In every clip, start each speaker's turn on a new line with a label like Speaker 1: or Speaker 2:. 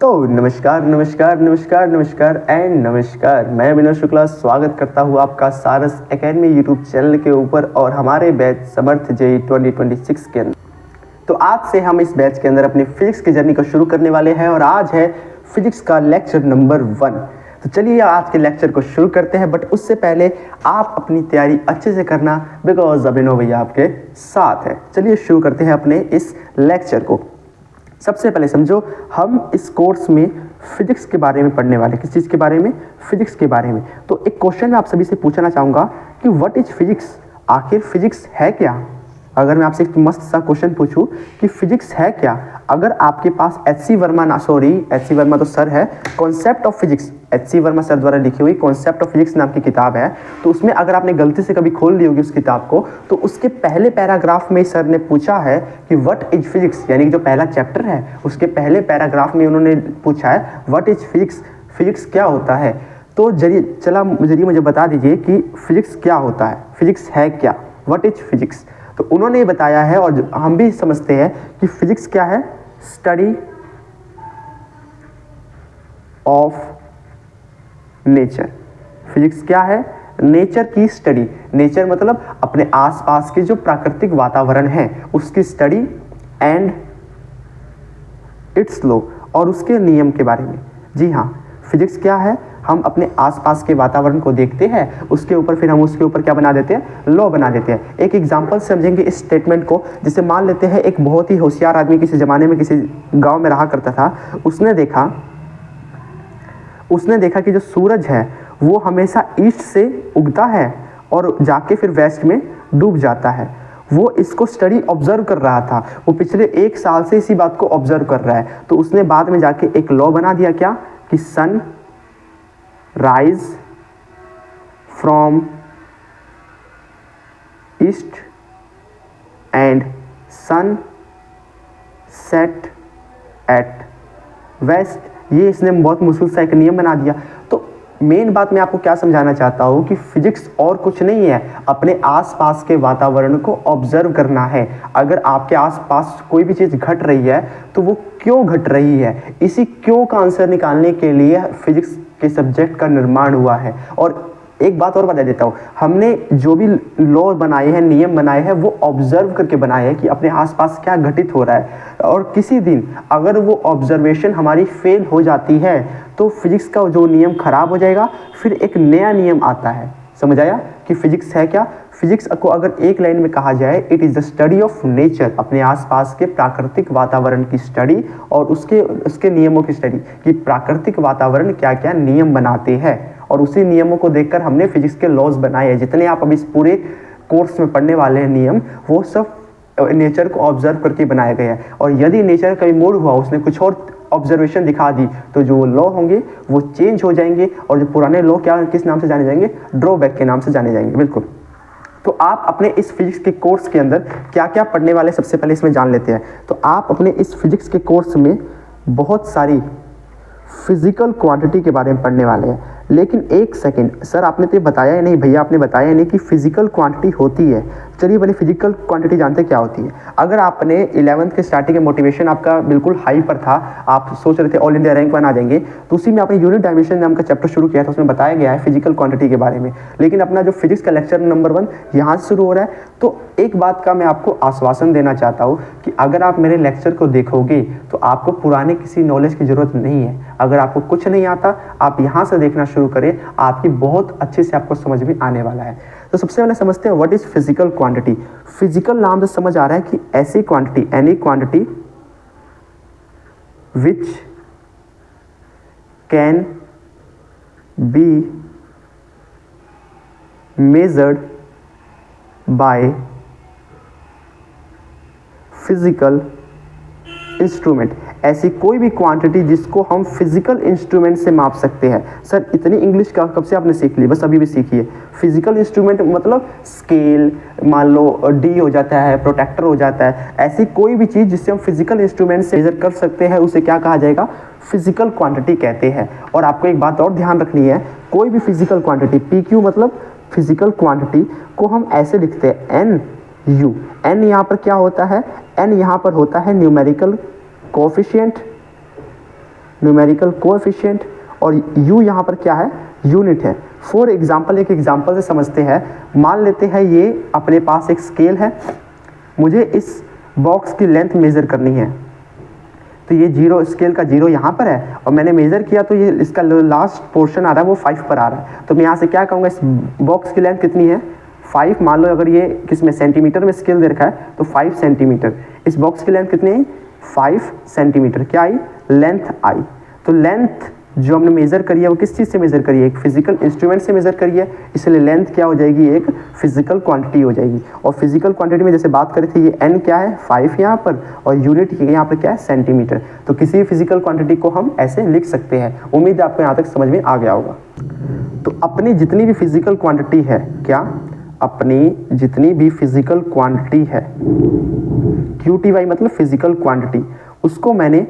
Speaker 1: तो नमस्कार नमस्कार नमस्कार नमस्कार एंड नमस्कार। मैं विनोद शुक्ला स्वागत करता हूँ आपका सारस एकेडमी यूट्यूब चैनल के ऊपर और हमारे बैच समर्थ जेई 2026 के अंदर। तो आज से हम इस बैच के अंदर अपनी फिजिक्स की जर्नी को शुरू करने वाले हैं और आज है फिजिक्स का लेक्चर नंबर 1। तो चलिए आज के लेक्चर को शुरू करते हैं, बट उससे पहले आप अपनी तैयारी अच्छे से करना बिकॉज अभिनव भैया आपके साथ है। चलिए शुरू करते हैं अपने इस लेक्चर को। सबसे पहले समझो, हम इस कोर्स में फिजिक्स के बारे में पढ़ने वाले। किस चीज़ के बारे में? फिजिक्स के बारे में। तो एक क्वेश्चन मैं आप सभी से पूछना चाहूँगा कि व्हाट इज फिजिक्स? आखिर फिजिक्स है क्या? अगर मैं आपसे एक मस्त सा क्वेश्चन पूछूं कि फिजिक्स है क्या, अगर आपके पास एच.सी. वर्मा तो सर है, concept of physics, H C. Verma sir द्वारा लिखी हुई कॉन्सेप्ट ऑफ फिजिक्स नाम की किताब है। तो उसमें अगर आपने गलती से कभी खोल ली होगी उस किताब को, तो उसके पहले पैराग्राफ में सर ने पूछा है कि व्हाट इज फिजिक्स, यानी कि जो पहला चैप्टर है उसके पहले पैराग्राफ में उन्होंने पूछा है व्हाट इज फिजिक्स, फिजिक्स क्या होता है। तो जरिए मुझे बता दीजिए कि फिजिक्स क्या होता है, फिजिक्स है क्या, व्हाट इज फिजिक्स। तो उन्होंने बताया है और हम भी समझते हैं कि फिजिक्स क्या है? Study of nature. फिजिक्स क्या है? नेचर की स्टडी। नेचर मतलब अपने आसपास के जो प्राकृतिक वातावरण है उसकी स्टडी एंड इट्स लॉ, और उसके नियम के बारे में। जी हाँ, फिजिक्स क्या है? हम अपने आसपास के वातावरण को देखते हैं, उसके ऊपर फिर हम उसके ऊपर क्या बना देते हैं? लॉ बना देते हैं। एक एग्जांपल समझेंगे इस स्टेटमेंट को। जिसे मान लेते हैं एक बहुत ही होशियार आदमी किसी ज़माने में किसी गांव में रहा करता था। उसने देखा कि जो सूरज है वो हमेशा ईस्ट से उगता है और जाके फिर वेस्ट में डूब जाता है। वो इसको स्टडी ऑब्जर्व कर रहा था, वो पिछले 1 साल से इसी बात को ऑब्जर्व कर रहा है। तो उसने बाद में जाके एक लॉ बना दिया, क्या कि sun rise from east and sun set at west. ये इसने बहुत मुश्किल सा एक नियम बना दिया। तो मेन बात मैं आपको क्या समझाना चाहता हूँ कि फिजिक्स और कुछ नहीं है, अपने आसपास के वातावरण को ऑब्जर्व करना है। अगर आपके आसपास कोई भी चीज़ घट रही है तो वो क्यों घट रही है, इसी क्यों का आंसर निकालने के लिए फिजिक्स के सब्जेक्ट का निर्माण हुआ है। और एक बात और बता देता हूँ, हमने जो भी लॉ बनाए हैं, नियम बनाए हैं, वो ऑब्जर्व करके बनाए हैं कि अपने आसपास क्या घटित हो रहा है। और किसी दिन अगर वो ऑब्जर्वेशन हमारी फेल हो जाती है तो फिजिक्स का जो नियम खराब हो जाएगा, फिर एक नया नियम आता है। समझ आया कि फिजिक्स है क्या? फिजिक्स को अगर एक लाइन में कहा जाए, it is the study of nature, अपने आसपास के प्राकृतिक वातावरण की स्टडी और उसके नियमों की स्टडी, कि प्राकृतिक वातावरण क्या क्या नियम बनाते हैं और उसी नियमों को देखकर हमने फिजिक्स के लॉज बनाए हैं। जितने आप अभी इस पूरे कोर्स में पढ़ने वाले हैं नियम, वो सब नेचर को ऑब्जर्व करके बनाए गए हैं। और यदि नेचर कभी मूड हुआ, उसने कुछ और ऑब्जर्वेशन दिखा दी, तो जो लॉ होंगे वो चेंज हो जाएंगे और जो पुराने लॉ क्या किस नाम से जाने जाएंगे? ड्रॉबैक के नाम से जाने जाएंगे। बिल्कुल। तो आप अपने इस फिजिक्स के कोर्स के अंदर क्या क्या पढ़ने वाले, सबसे पहले इसमें जान लेते हैं। तो आप अपने इस फिजिक्स के कोर्स में बहुत सारी फिजिकल क्वांटिटी के बारे में पढ़ने वाले हैं। लेकिन एक सेकंड, सर आपने तो ये बताया ही नहीं, भैया आपने बताया ही नहीं कि फिजिकल क्वांटिटी होती है। चलिए पहले फिजिकल क्वांटिटी जानते क्या होती है। अगर आपने 11th के स्टार्टिंग में मोटिवेशन आपका बिल्कुल हाई पर था, आप सोच रहे थे ऑल इंडिया रैंक 1 आ जाएंगे, तो उसी में आपने यूनिट डायमेंशन नाम का चैप्टर शुरू किया था, उसमें बताया गया है फिजिकल क्वांटिटी के बारे में। लेकिन अपना जो फिजिक्स का लेक्चर नंबर 1 यहाँ से शुरू हो रहा है। तो एक बात का मैं आपको आश्वासन देना चाहता हूँ कि अगर आप मेरे लेक्चर को देखोगे तो आपको पुराने किसी नॉलेज की जरूरत नहीं है। अगर आपको कुछ नहीं आता, आप यहाँ से देखना शुरू करें, आपकी बहुत अच्छे से आपको समझ में आने वाला है। तो सबसे पहले समझते हैं what is physical quantity. Physical नाम से समझ आ रहा है कि ऐसी quantity, any quantity which can be measured by physical instrument. ऐसी कोई भी क्वांटिटी जिसको हम फिजिकल इंस्ट्रूमेंट से माप सकते हैं। सर इतनी इंग्लिश का कब से आपने सीख ली? बस अभी भी सीखिए। फिजिकल इंस्ट्रूमेंट मतलब स्केल, मान लो डी हो जाता है, प्रोटेक्टर हो जाता है। ऐसी कोई भी चीज़ जिससे हम फिजिकल इंस्ट्रूमेंट से मेजर कर सकते हैं उसे क्या कहा जाएगा? फिजिकल क्वांटिटी कहते हैं। और आपको एक बात और ध्यान रखनी है, कोई भी फिजिकल क्वांटिटी, पी क्यू मतलब फिजिकल क्वांटिटी को हम ऐसे लिखते हैं एन यू। एन यहाँ पर क्या होता है? एन यहाँ पर होता है न्यूमेरिकल कोफिशिएंट न्यूमेरिकल कोएफिशिएंट, और u यहाँ पर क्या है, यूनिट है। फॉर एग्जाम्पल, एक एग्जाम्पल से समझते हैं। मान लेते हैं ये अपने पास एक स्केल है, मुझे इस बॉक्स की लेंथ मेजर करनी है। तो ये जीरो, स्केल का जीरो यहाँ पर है और मैंने मेजर किया तो ये इसका लास्ट पोर्शन आ रहा है वो 5 पर आ रहा है। तो मैं यहाँ से क्या कहूँगा, इस बॉक्स की लेंथ कितनी है, 5। मान लो अगर ये किस में सेंटीमीटर में स्केल दे रखा है तो 5 सेंटीमीटर। इस बॉक्स की लेंथ कितनी है, 5 सेंटीमीटर। क्या आई, लेंथ आई। तो लेंथ जो हमने मेजर करी है वो किस चीज़ से मेजर करी है, एक फिजिकल इंस्ट्रूमेंट से मेजर करी है, इसलिए लेंथ क्या हो जाएगी, एक फिजिकल क्वांटिटी हो जाएगी। और फिजिकल क्वांटिटी में जैसे बात करी थी, ये n क्या है, 5 यहाँ पर, और यूनिट यहाँ पर क्या है, सेंटीमीटर। तो किसी भी फिजिकल क्वांटिटी को हम ऐसे लिख सकते हैं। उम्मीद है आपको यहाँ तक समझ में आ गया होगा। तो अपनी जितनी भी फिजिकल क्वांटिटी है, क्या, अपनी जितनी भी फिजिकल क्वांटिटी है, QTY मतलब फिजिकल क्वांटिटी, उसको मैंने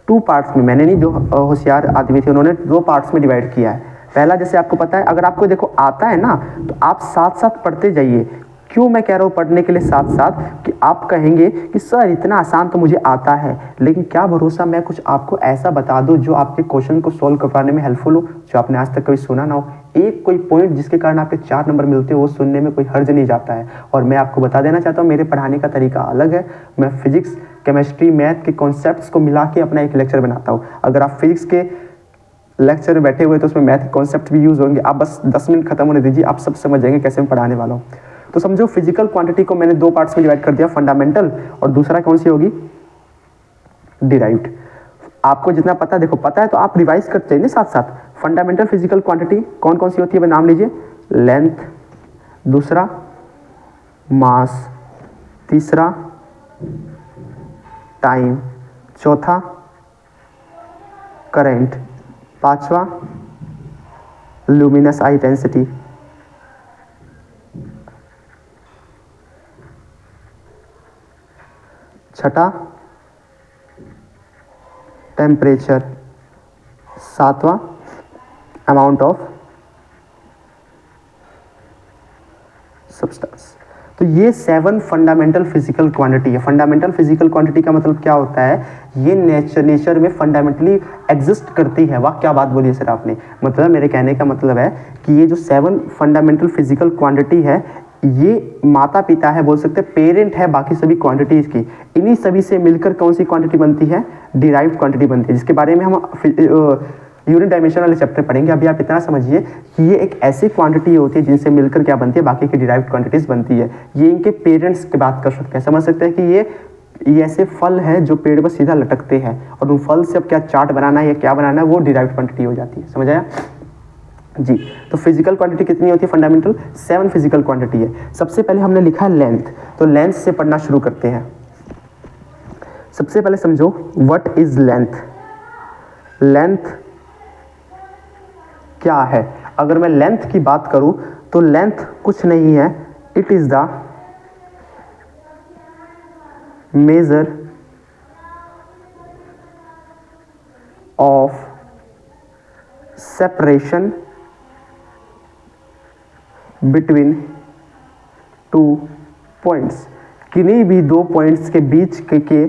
Speaker 1: 2 पार्ट्स में, मैंने नहीं, जो होशियार आदमी थे उन्होंने 2 पार्ट्स में डिवाइड किया है। पहला, जैसे आपको पता है, अगर आपको देखो आता है ना तो आप साथ साथ पढ़ते जाइए। क्यों मैं कह रहा हूँ पढ़ने के लिए साथ साथ, कि आप कहेंगे कि सर इतना आसान तो मुझे आता है, लेकिन क्या भरोसा मैं कुछ आपको ऐसा बता दूं जो आपके क्वेश्चन को सॉल्व करवाने में हेल्पफुल हो, जो आपने आज तक कभी सुना ना हो। एक कोई पॉइंट जिसके कारण आपके 4 नंबर मिलते हो, वो सुनने में कोई हर्ज नहीं जाता है। और मैं आपको बता देना चाहता हूँ, मेरे पढ़ाने का तरीका अलग है। मैं फिजिक्स, केमिस्ट्री, मैथ के कॉन्सेप्ट्स को मिला के अपना एक लेक्चर बनाता हूँ। अगर आप फिजिक्स के लेक्चर में बैठे हुए तो उसमें मैथ कॉन्सेप्ट भी यूज़ होंगे। आप बस 10 मिनट खत्म होने दीजिए, आप सब समझ जाएंगे कैसे मैं पढ़ाने वाला हूँ। तो समझो फिजिकल क्वांटिटी को मैंने 2 पार्ट्स में डिवाइड कर दिया, फंडामेंटल और दूसरा कौन सी होगी, डिराइव्ड। आपको जितना पता, देखो पता है तो आप रिवाइज करते जाइए साथ साथ। फंडामेंटल फिजिकल क्वांटिटी कौन कौन सी होती है, नाम लीजिए, लेंथ, दूसरा मास, तीसरा टाइम, चौथा करंट, पांचवा लुमिनस इंटेंसिटी, छठा टेम्परेचर, सातवां अमाउंट ऑफ सब्सटेंस। तो ये 7 फंडामेंटल फिजिकल क्वांटिटी है। फंडामेंटल फिजिकल क्वांटिटी का मतलब क्या होता है, ये नेचर में फंडामेंटली एग्जिस्ट करती है। वाह, क्या बात बोली सर आपने। मतलब मेरे कहने का मतलब है कि ये जो 7 फंडामेंटल फिजिकल क्वांटिटी है, ये माता पिता है, बोल सकते हैं पेरेंट है बाकी सभी क्वांटिटीज की। इन्हीं सभी से मिलकर कौन सी क्वांटिटी बनती है, डिराइव्ड क्वांटिटी बनती है, जिसके बारे में हम यूनिट डायमेंशन वाले चैप्टर पढ़ेंगे। अभी आप इतना समझिए कि ये एक ऐसी क्वांटिटी होती है जिनसे मिलकर क्या बनती है, बाकी की डिराइव्ड क्वांटिटीज बनती है। ये इनके पेरेंट्स की बात कर सकते हैं, समझ सकते हैं कि ये ऐसे फल है जो पेड़ पर सीधा लटकते हैं, और उन फल से अब क्या चाट बनाना है या क्या बनाना है, वो डिराइव्ड क्वांटिटी हो जाती है। समझ आया जी। तो फिजिकल क्वांटिटी कितनी होती है, फंडामेंटल 7 फिजिकल क्वांटिटी है। सबसे पहले हमने लिखा है लेंथ, तो लेंथ से पढ़ना शुरू करते हैं। सबसे पहले समझो व्हाट इज लेंथ। लेंथ क्या है। अगर मैं लेंथ की बात करूं तो लेंथ कुछ नहीं है, it is the measure of separation between 2 points. किन्हीं भी 2 पॉइंट्स के बीच के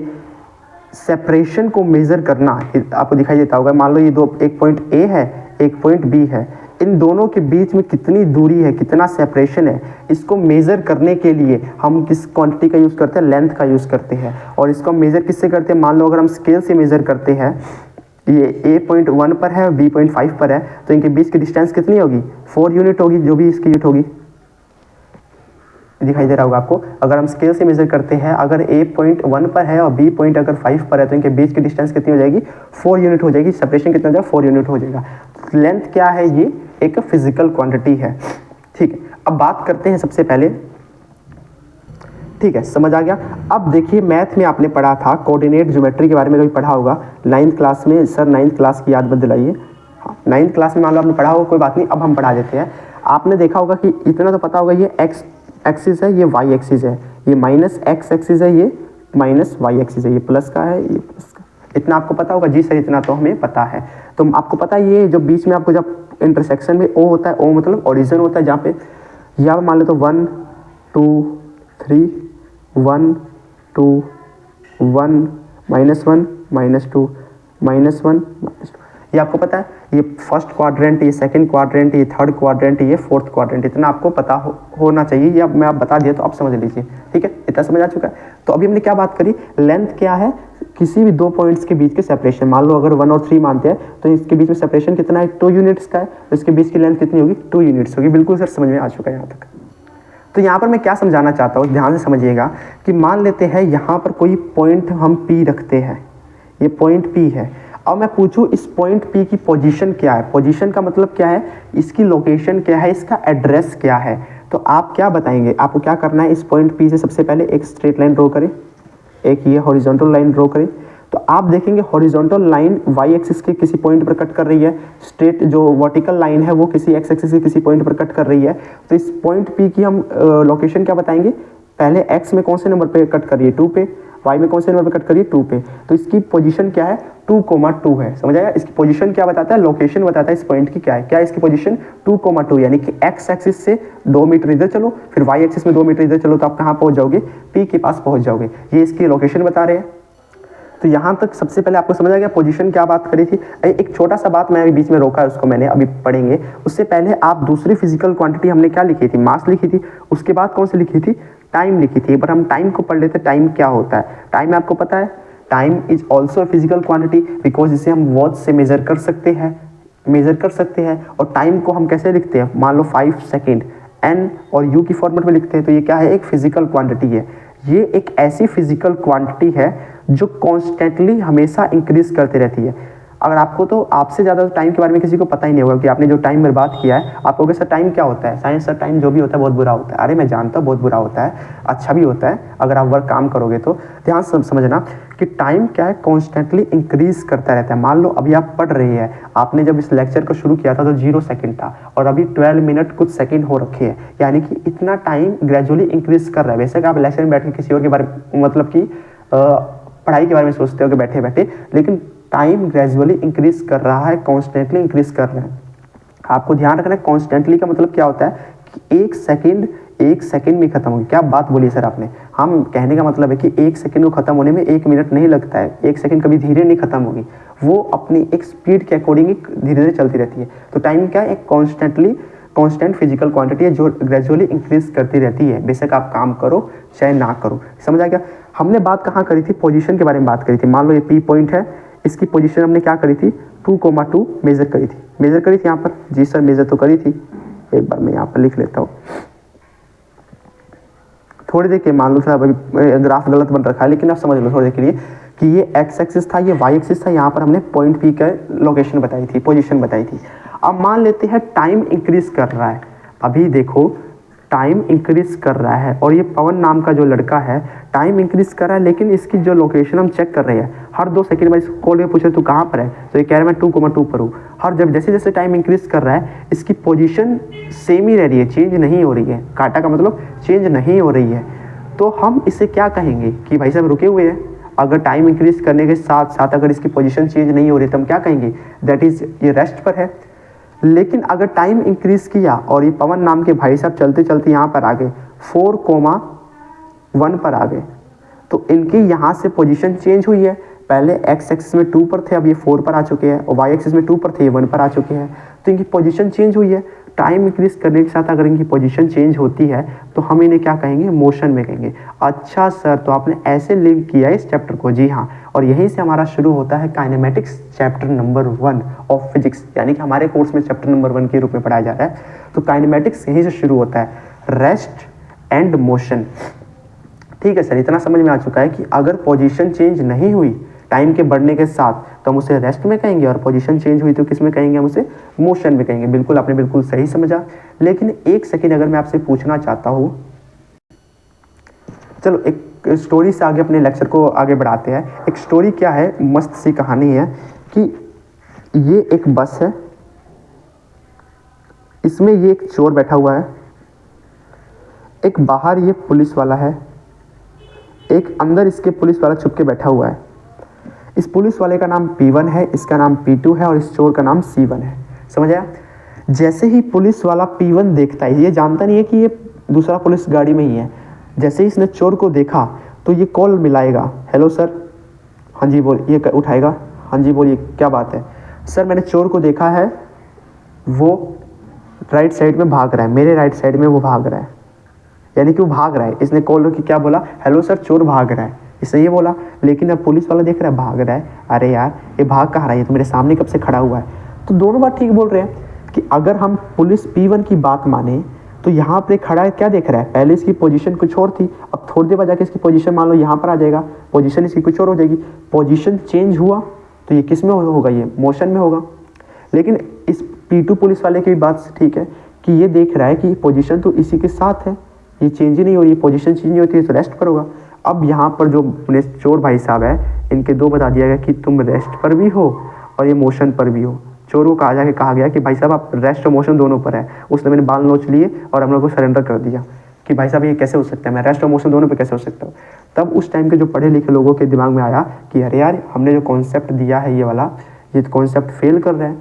Speaker 1: सेपरेशन को मेजर करना। आपको दिखाई देता होगा, मान लो ये एक पॉइंट ए है, एक पॉइंट बी है, इन दोनों के बीच में कितनी दूरी है, कितना सेपरेशन है, इसको मेजर करने के लिए हम किस क्वांटिटी का यूज़ करते हैं, लेंथ का यूज़ करते हैं। और इसको मेजर किससे करते हैं, मान लो अगर हम स्केल से मेजर करते हैं, ये ए पॉइंट 1 पर है, बी पॉइंट 5 पर है, तो इनके बीच की डिस्टेंस कितनी होगी, 4 यूनिट होगी, जो भी इसकी यूनिट होगी। दिखाई दे रहा होगा आपको। अगर हम स्केल से मेजर करते हैं, अगर ए पॉइंट 1 पर है और बी पॉइंट अगर 5 पर है, तो इनके बीच की डिस्टेंस कितनी हो जाएगी, 4 यूनिट हो जाएगी। सेपरेशन कितना हो जाएगा, 4 यूनिट हो जाएगा। लेंथ क्या है, ये एक फिजिकल क्वांटिटी है। ठीक है, अब बात करते हैं सबसे पहले। ठीक है, समझ आ गया। अब देखिए मैथ में आपने पढ़ा था कोऑर्डिनेट ज्योमेट्री के बारे में, कभी पढ़ा होगा 9th क्लास में। सर 9th क्लास की याद मत दिलाइए। हाँ, 9th क्लास में मान लो आपने पढ़ा होगा, कोई बात नहीं, अब हम पढ़ा देते हैं। आपने देखा होगा कि इतना तो पता होगा, ये एक्स एक्सिस है, ये वाई एक्सिस है, ये माइनस एक्स एक्सिस है, ये माइनस वाई एक्सिस है, ये प्लस का है, ये प्लस का। इतना आपको पता होगा जी सर, इतना तो हमें पता है। तो आपको पता है ये जो बीच में आपको जब इंटरसेक्शन में ओ होता है, ओ मतलब ओरिजिन होता है, जहाँ पे यहाँ मान लो तो 1 2 3 1 2 1 -1 -2, -1 -2। ये आपको पता है, ये फर्स्ट क्वाड्रेंट, ये सेकंड क्वाड्रेंट, ये थर्ड क्वाड्रेंट, ये फोर्थ क्वाड्रेंट, इतना आपको पता होना चाहिए। ये अब मैं आप बता दिया तो आप समझ लीजिए, ठीक है, इतना समझ आ चुका है। तो अभी हमने क्या बात करी, लेंथ क्या है, किसी भी दो पॉइंट्स के बीच के सेपरेशन। मान लो अगर 1 और 3 मानते हैं तो इसके बीच में सेपरेशन कितना है, 2 यूनिट्स का है, तो इसके बीच की लेंथ कितनी होगी, 2 यूनिट्स होगी। बिल्कुल सर समझ में आ चुका है यहाँ तक। तो यहाँ पर मैं क्या समझाना चाहता हूँ, ध्यान से समझिएगा कि मान लेते हैं यहाँ पर कोई पॉइंट हम P रखते हैं, ये पॉइंट P है। अब मैं पूछूं इस पॉइंट P की पोजीशन क्या है, पोजीशन का मतलब क्या है, इसकी लोकेशन क्या है, इसका एड्रेस क्या है। तो आप क्या बताएंगे, आपको क्या करना है, इस पॉइंट P से सबसे पहले एक स्ट्रेट लाइन ड्रॉ करें, एक ये हॉरिजॉन्टल लाइन ड्रॉ करें। तो आप देखेंगे हॉरिजॉन्टल लाइन y एक्सिस के किसी पॉइंट पर कट कर रही है, स्ट्रेट जो वर्टिकल लाइन है वो किसी x एक्सिस के किसी पॉइंट पर कट कर रही है। तो इस पॉइंट P की हम लोकेशन क्या बताएंगे, पहले x में कौन से नंबर पे कट कर रही है, 2 पे, y में कौन से नंबर पे कट कर रही है, 2 पे। तो इसकी पोजीशन क्या है, 2,2 है। समझ आया, इसकी पोजीशन क्या बताता है, लोकेशन बताता है इस पॉइंट की क्या है, क्या है इसकी पोजीशन 2,2, यानी कि x एक्सिस से 2 मीटर इधर चलो, फिर y एक्सिस में 2 मीटर इधर चलो, तो आप कहाँ पहुंच जाओगे, P के पास पहुंच जाओगे। ये इसकी लोकेशन बता रहे हैं। तो यहाँ तक सबसे पहले आपको समझ आ गया पोजीशन क्या बात करी थी। एक छोटा सा बात मैं अभी बीच में रोका है, उसको मैंने अभी पढ़ेंगे। उससे पहले आप दूसरी फिजिकल क्वांटिटी हमने क्या लिखी थी, मास लिखी थी। उसके बाद कौन सी लिखी थी, टाइम लिखी थी। एक बार हम टाइम को पढ़ लेते, टाइम क्या होता है। टाइम आपको पता है, time is also physical quantity, because इसे हम वॉच से मेजर कर सकते हैं। और टाइम को हम कैसे लिखते हैं, मान लो 5 सेकेंड, एन और यू की फॉर्मेट में लिखते हैं। तो ये क्या है, एक फिजिकल क्वांटिटी है। ये एक ऐसी फिजिकल क्वांटिटी है जो कॉन्स्टेंटली हमेशा इंक्रीज करती रहती है। अगर आपको तो आपसे ज़्यादा टाइम के बारे में किसी को पता ही नहीं होगा कि आपने जो टाइम बर्बाद किया है। आप कहोगे सर टाइम क्या होता है, साइंस सर टाइम जो भी होता है बहुत बुरा होता है। अरे मैं जानता हूँ बहुत बुरा होता है, अच्छा भी होता है अगर आप वर्क काम करोगे तो। ध्यान से समझना कि टाइम क्या है, कॉन्स्टेंटली इंक्रीज करता रहता है। मान लो अभी आप पढ़ रहे हैं, आपने जब इस लेक्चर को शुरू किया था तो 0 सेकेंड था और अभी 12 मिनट कुछ सेकेंड हो रखे हैं, यानी कि इतना टाइम ग्रेजुअली इंक्रीज कर रहा है। वैसे आप लेक्चर में बैठ के किसी और के बारे में मतलब कि पढ़ाई के बारे में सोचते हो कि बैठे बैठे, लेकिन टाइम ग्रेजुअली इंक्रीज कर रहा है, कॉन्स्टेंटली इंक्रीज कर रहा है। आपको ध्यान रखना है कॉन्स्टेंटली का मतलब क्या होता है कि एक सेकंड में खत्म होगी। क्या बात बोली सर आपने, हम कहने का मतलब है कि 1 सेकंड को खत्म होने में 1 मिनट नहीं लगता है। 1 सेकंड कभी धीरे नहीं खत्म होगी, वो अपनी एक स्पीड के अकॉर्डिंग धीरे धीरे चलती रहती है। तो टाइम क्या है, एक कॉन्स्टेंट फिजिकल क्वांटिटी है जो ग्रेजुअली इंक्रीज करती रहती है, बेशक आप काम करो चाहे ना करो। समझ आ गया। हमने बात कहाँ करी थी, पोजीशन के बारे में बात करी थी। मान लो ये P पॉइंट है, इसकी पोजीशन हमने क्या करी थी, 2,2 मेजर करी थी यहाँ पर। जी सर मेजर तो करी थी, एक बार मैं यहाँ पर लिख लेता हूँ। थोड़ी देर के मान लो सर अभी ग्राफ गलत बन रखा है, लेकिन आप समझ लो थोड़ी देर के लिए कि ये x एक्सिस था, ये y एक्सिस था। यहाँ पर हमने पॉइंट P का लोकेशन बताई थी, पोजीशन बताई थी। अब मान लेते हैं टाइम इंक्रीज कर रहा है। अभी देखो टाइम इंक्रीज कर रहा है और ये पवन नाम का जो लड़का है टाइम इंक्रीज कर रहा है, लेकिन इसकी जो लोकेशन हम चेक कर रहे हैं, हर 2 सेकंड में इसको कॉल में पूछ रहे तू कहाँ पर है, तो ये कह रहा है मैं 2,2 पर हूँ। हर जब जैसे जैसे टाइम इंक्रीज कर रहा है इसकी पोजीशन सेम ही रह रही है, चेंज नहीं हो रही है। काटा का मतलब चेंज नहीं हो रही है। तो हम इसे क्या कहेंगे कि भाई साहब रुके हुए हैं। अगर टाइम इंक्रीज करने के साथ साथ अगर इसकी पोजीशन चेंज नहीं हो रही तो हम क्या कहेंगे, दैट इज ये रेस्ट पर है। लेकिन अगर टाइम इंक्रीज किया और ये पवन नाम के भाई साहब चलते चलते यहाँ पर आ गए, 4,1 पर आ गए, तो इनकी यहाँ से पोजीशन चेंज हुई है। पहले x एक्सिस में 2 पर थे, अब ये 4 पर आ चुके हैं, और y एक्सिस में 2 पर थे, ये 1 पर आ चुके हैं। तो इनकी पोजीशन चेंज हुई है। टाइम इंक्रीज करने के साथ अगर इनकी पोजीशन चेंज होती है तो हम इन्हें क्या कहेंगे, मोशन में कहेंगे। अच्छा सर, तो आपने ऐसे लिंक किया है इस चैप्टर को। जी हाँ, और यहीं से हमारा शुरू होता है kinematics chapter number 1 of physics, यानी कि हमारे कोर्स में चैप्टर नंबर 1 के रूप में पढ़ाया जा रहा है। तो काइनेमेटिक्स यहीं से शुरू होता है, रेस्ट एंड मोशन। ठीक है सर, इतना समझ में आ चुका है कि अगर पोजीशन चेंज नहीं हुई टाइम के बढ़ने के साथ तो हम उसे रेस्ट में कहेंगे, और पोजीशन चेंज हुई तो किस में कहेंगे, हम उसे मोशन में कहेंगे। बिल्कुल, आपने बिल्कुल सही समझा। लेकिन एक सेकेंड अगर मैं आपसे पूछना चाहता हूँ, चलो एक स्टोरी से आगे अपने लेक्चर को आगे बढ़ाते हैं। एक स्टोरी क्या है, मस्त सी कहानी है कि ये एक बस है, इसमें ये एक चोर बैठा हुआ है, एक बाहर ये पुलिस वाला है, एक अंदर इसके पुलिस वाला छुप के बैठा हुआ है। इस पुलिस वाले का नाम P1 है, इसका नाम P2 है और इस चोर का नाम C1 है। समझ आया। जैसे ही पुलिस वाला P1 देखता है, ये जानता नहीं है कि ये दूसरा पुलिस गाड़ी में ही है। जैसे ही इसने चोर को देखा तो ये कॉल मिलाएगा, हेलो सर, हाँ जी बोल, ये उठाएगा, हाँ जी बोलिए क्या बात है। सर मैंने चोर को देखा है, वो राइट साइड में भाग रहा है, मेरे राइट साइड में वो भाग रहा है, यानी कि वो भाग रहा है। इसने कॉल की क्या बोला, हेलो सर चोर भाग रहा है, इसने ये बोला। लेकिन अब पुलिस वाला देख रहा है भाग रहा है, अरे यार ये भाग कहाँ रहा है, ये तो मेरे सामने कब से खड़ा हुआ है। तो दोनों बात ठीक बोल रहे हैं कि अगर हम पुलिस P1 की बात माने तो यहाँ पे खड़ा है, क्या देख रहा है, पहले इसकी पोजीशन कुछ और थी, अब थोड़ी देर बाद जाके इसकी पोजीशन मान लो यहाँ पर आ जाएगा, पोजीशन इसकी कुछ और हो जाएगी। पोजीशन चेंज हुआ तो ये किस में होगा, ये मोशन में होगा। लेकिन इस P2 पुलिस वाले की भी बात ठीक है कि ये देख रहा है कि पोजीशन तो इसी के साथ है, ये चेंज ही नहीं हो रही, पोजीशन चेंज नहीं होती है तो रेस्ट पर होगा। अब यहाँ पर जो चोर भाई साहब है, इनके दो बता दिया गया कि तुम रेस्ट पर भी हो और ये मोशन पर भी हो। चोर को कहा गया कि भाई साहब आप रेस्ट और मोशन दोनों पर है। उसने मैंने बाल नोच लिए और हम लोग को सरेंडर कर दिया कि भाई साहब ये कैसे हो सकता है, मैं रेस्ट और मोशन दोनों पे कैसे हो सकता हूँ। तब उस टाइम के जो पढ़े लिखे लोगों के दिमाग में आया कि अरे यार हमने जो कॉन्सेप्ट दिया है ये वाला, ये कॉन्सेप्ट फेल कर रहा है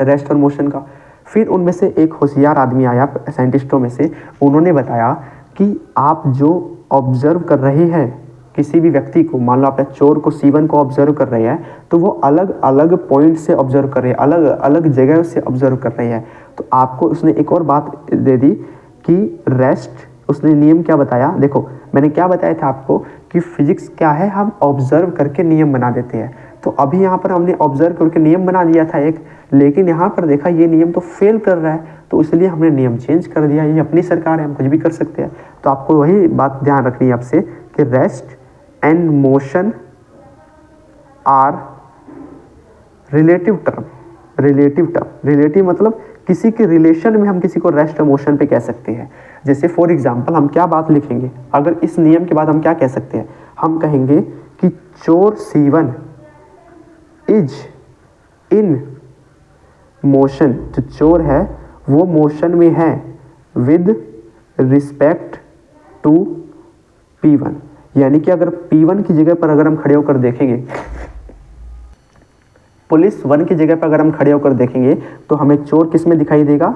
Speaker 1: रेस्ट और मोशन का। फिर उनमें से एक होशियार आदमी आया साइंटिस्टों में से, उन्होंने बताया कि आप जो ऑब्जर्व कर रहे हैं किसी भी व्यक्ति को, मान लो आप चोर को C1 को ऑब्जर्व कर रहे हैं तो वो अलग अलग पॉइंट से ऑब्जर्व कर रहे हैं, अलग अलग जगह से ऑब्जर्व कर रहे हैं। तो आपको उसने एक और बात दे दी कि रेस्ट, उसने नियम क्या बताया, देखो मैंने क्या बताया था आपको कि फिजिक्स क्या है, हम ऑब्जर्व करके नियम बना देते हैं। तो अभी यहाँ पर हमने ऑब्जर्व करके नियम बना दिया था एक, लेकिन यहाँ पर देखा ये नियम तो फेल कर रहा है, तो इसलिए हमने नियम चेंज कर दिया। ये अपनी सरकार है, हम कुछ भी कर सकते हैं। तो आपको वही बात ध्यान रखनी है आपसे कि rest and motion are relative term. Relative मतलब किसी के रिलेशन में हम किसी को रेस्ट और मोशन पे कह सकते हैं। जैसे फॉर एग्जांपल हम क्या बात लिखेंगे, अगर इस नियम के बाद हम क्या कह सकते हैं, हम कहेंगे कि चोर C1 इज इन मोशन, जो चोर है वो मोशन में है विद रिस्पेक्ट टू P1। यानी कि अगर P1 की जगह पर अगर हम खड़े होकर देखेंगे, पुलिस 1 की जगह पर अगर हम खड़े होकर देखेंगे तो हमें चोर किस में दिखाई देगा,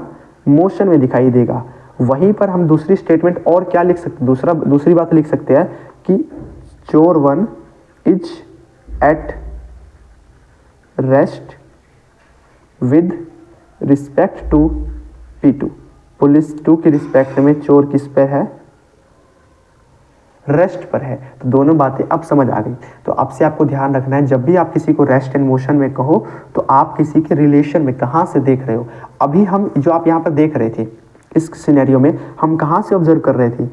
Speaker 1: मोशन में दिखाई देगा। वहीं पर हम दूसरी स्टेटमेंट और क्या लिख सकते, दूसरी बात लिख सकते हैं कि चोर 1 is at rest with respect to P2। Police 2 की रिस्पेक्ट में चोर किस पर है, रेस्ट पर है। तो दोनों बातें अब समझ आ गई। तो अब से आपको ध्यान रखना है, जब भी आप किसी को रेस्ट एंड मोशन में कहो तो आप किसी के रिलेशन में कहाँ से देख रहे हो। अभी हम जो आप यहाँ पर देख रहे थे इस सिनेरियो में हम कहाँ से ऑब्जर्व कर रहे थे,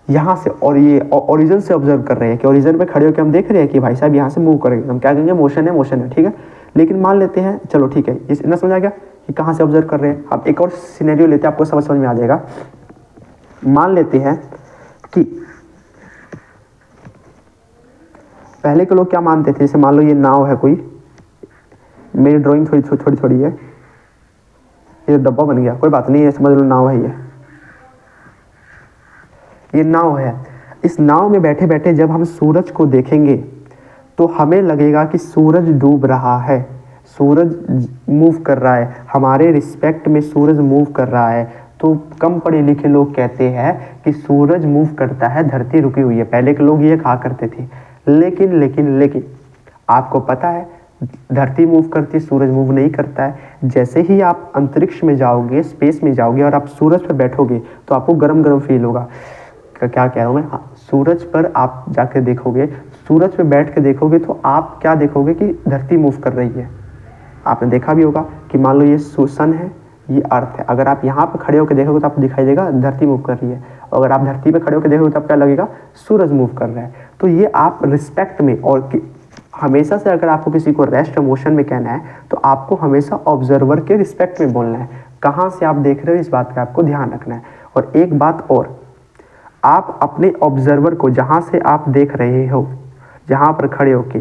Speaker 1: यहाँ से, और ये ओरिजिन से ऑब्जर्व कर रहे हैं कि ओरिजिन पे खड़े होकर हम देख रहे हैं कि भाई साहब यहाँ से मूव करेंगे, हम क्या कहेंगे मोशन है, ठीक है। लेकिन मान लेते हैं, चलो ठीक है, इतना समझ आ गया कि कहाँ से ऑब्जर्व कर रहे हैं। अब एक और सिनेरियो लेते हैं, आपको समझ में आ जाएगा। मान लेते हैं कि पहले के लोग क्या मानते थे, जैसे मान लो ये नाव है कोई, मेरी ड्राइंग थोड़ी है, ये डब्बा बन गया, कोई बात नहीं है, समझ लो नाव है, ये नाव है। इस नाव में बैठे बैठे जब हम सूरज को देखेंगे तो हमें लगेगा कि सूरज डूब रहा है, सूरज मूव कर रहा है, हमारे रिस्पेक्ट में सूरज मूव कर रहा है। तो कम पढ़े लिखे लोग कहते हैं कि सूरज मूव करता है, धरती रुकी हुई है। पहले के लोग ये कहा करते थे। लेकिन आपको पता है धरती मूव करती है, सूरज मूव नहीं करता है। जैसे ही आप अंतरिक्ष में जाओगे, स्पेस में जाओगे और आप सूरज पर बैठोगे तो आपको गरम गरम फील होगा। क्या कह रहा हूँ मैं, सूरज पर आप जाकर देखोगे, सूरज पर बैठ के देखोगे तो आप क्या देखोगे कि धरती मूव कर रही है। आपने देखा भी होगा कि मान लो ये सन है, ये अर्थ है, अगर आप यहाँ पे खड़े होकर देखोगे तो आपको दिखाई देगा धरती मूव कर रही है। अगर आप धरती पे खड़े होकर देखोगे तो आपको क्या लगेगा, सूरज मूव कर रहा है। तो ये आप रिस्पेक्ट में, और हमेशा से अगर आपको किसी को रेस्ट मोशन में कहना है तो आपको हमेशा ऑब्जर्वर के रिस्पेक्ट में बोलना है। कहाँ से आप देख रहे हो इस बात का आपको ध्यान रखना है। और एक बात और, आप अपने ऑब्जर्वर को जहाँ से आप देख रहे हो, जहाँ पर खड़े होके,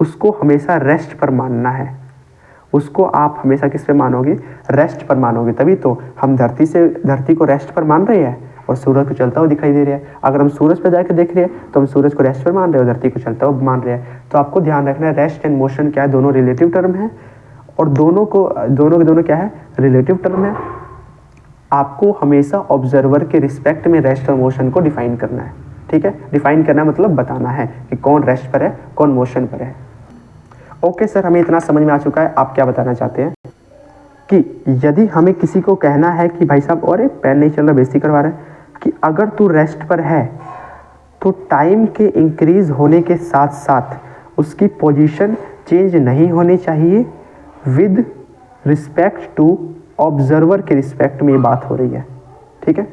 Speaker 1: उसको हमेशा रेस्ट पर मानना है। उसको आप हमेशा किस पे मानोगे, रेस्ट पर मानोगे। तभी तो हम धरती को रेस्ट पर मान रहे हैं और सूरज को चलता हुआ दिखाई दे रहा है। अगर हम सूरज पर जाकर देख रहे हैं तो हम सूरज को रेस्ट पर मान रहे हैं और धरती को चलता हुआ मान रहे हैं। तो आपको ध्यान रखना है रेस्ट एंड मोशन क्या है, दोनों रिलेटिव टर्म है और दोनों के दोनों क्या है, रिलेटिव टर्म है। आपको हमेशा ऑब्जर्वर के रिस्पेक्ट में रेस्ट और मोशन को डिफाइन करना है, ठीक है। डिफाइन करना मतलब बताना है कि कौन रेस्ट पर है, कौन मोशन पर है। ओके सर, हमें इतना समझ में आ चुका है, आप क्या बताना चाहते हैं कि यदि हमें किसी को कहना है कि भाई साहब, अरे पेन नहीं चल रहा, बेइज्जती करवा रहे हैं, कि अगर तू रेस्ट पर है तो टाइम के इंक्रीज होने के साथ साथ उसकी पोजीशन चेंज नहीं होनी चाहिए विद रिस्पेक्ट टू ऑब्जर्वर के रिस्पेक्ट में ये बात हो रही है, ठीक है।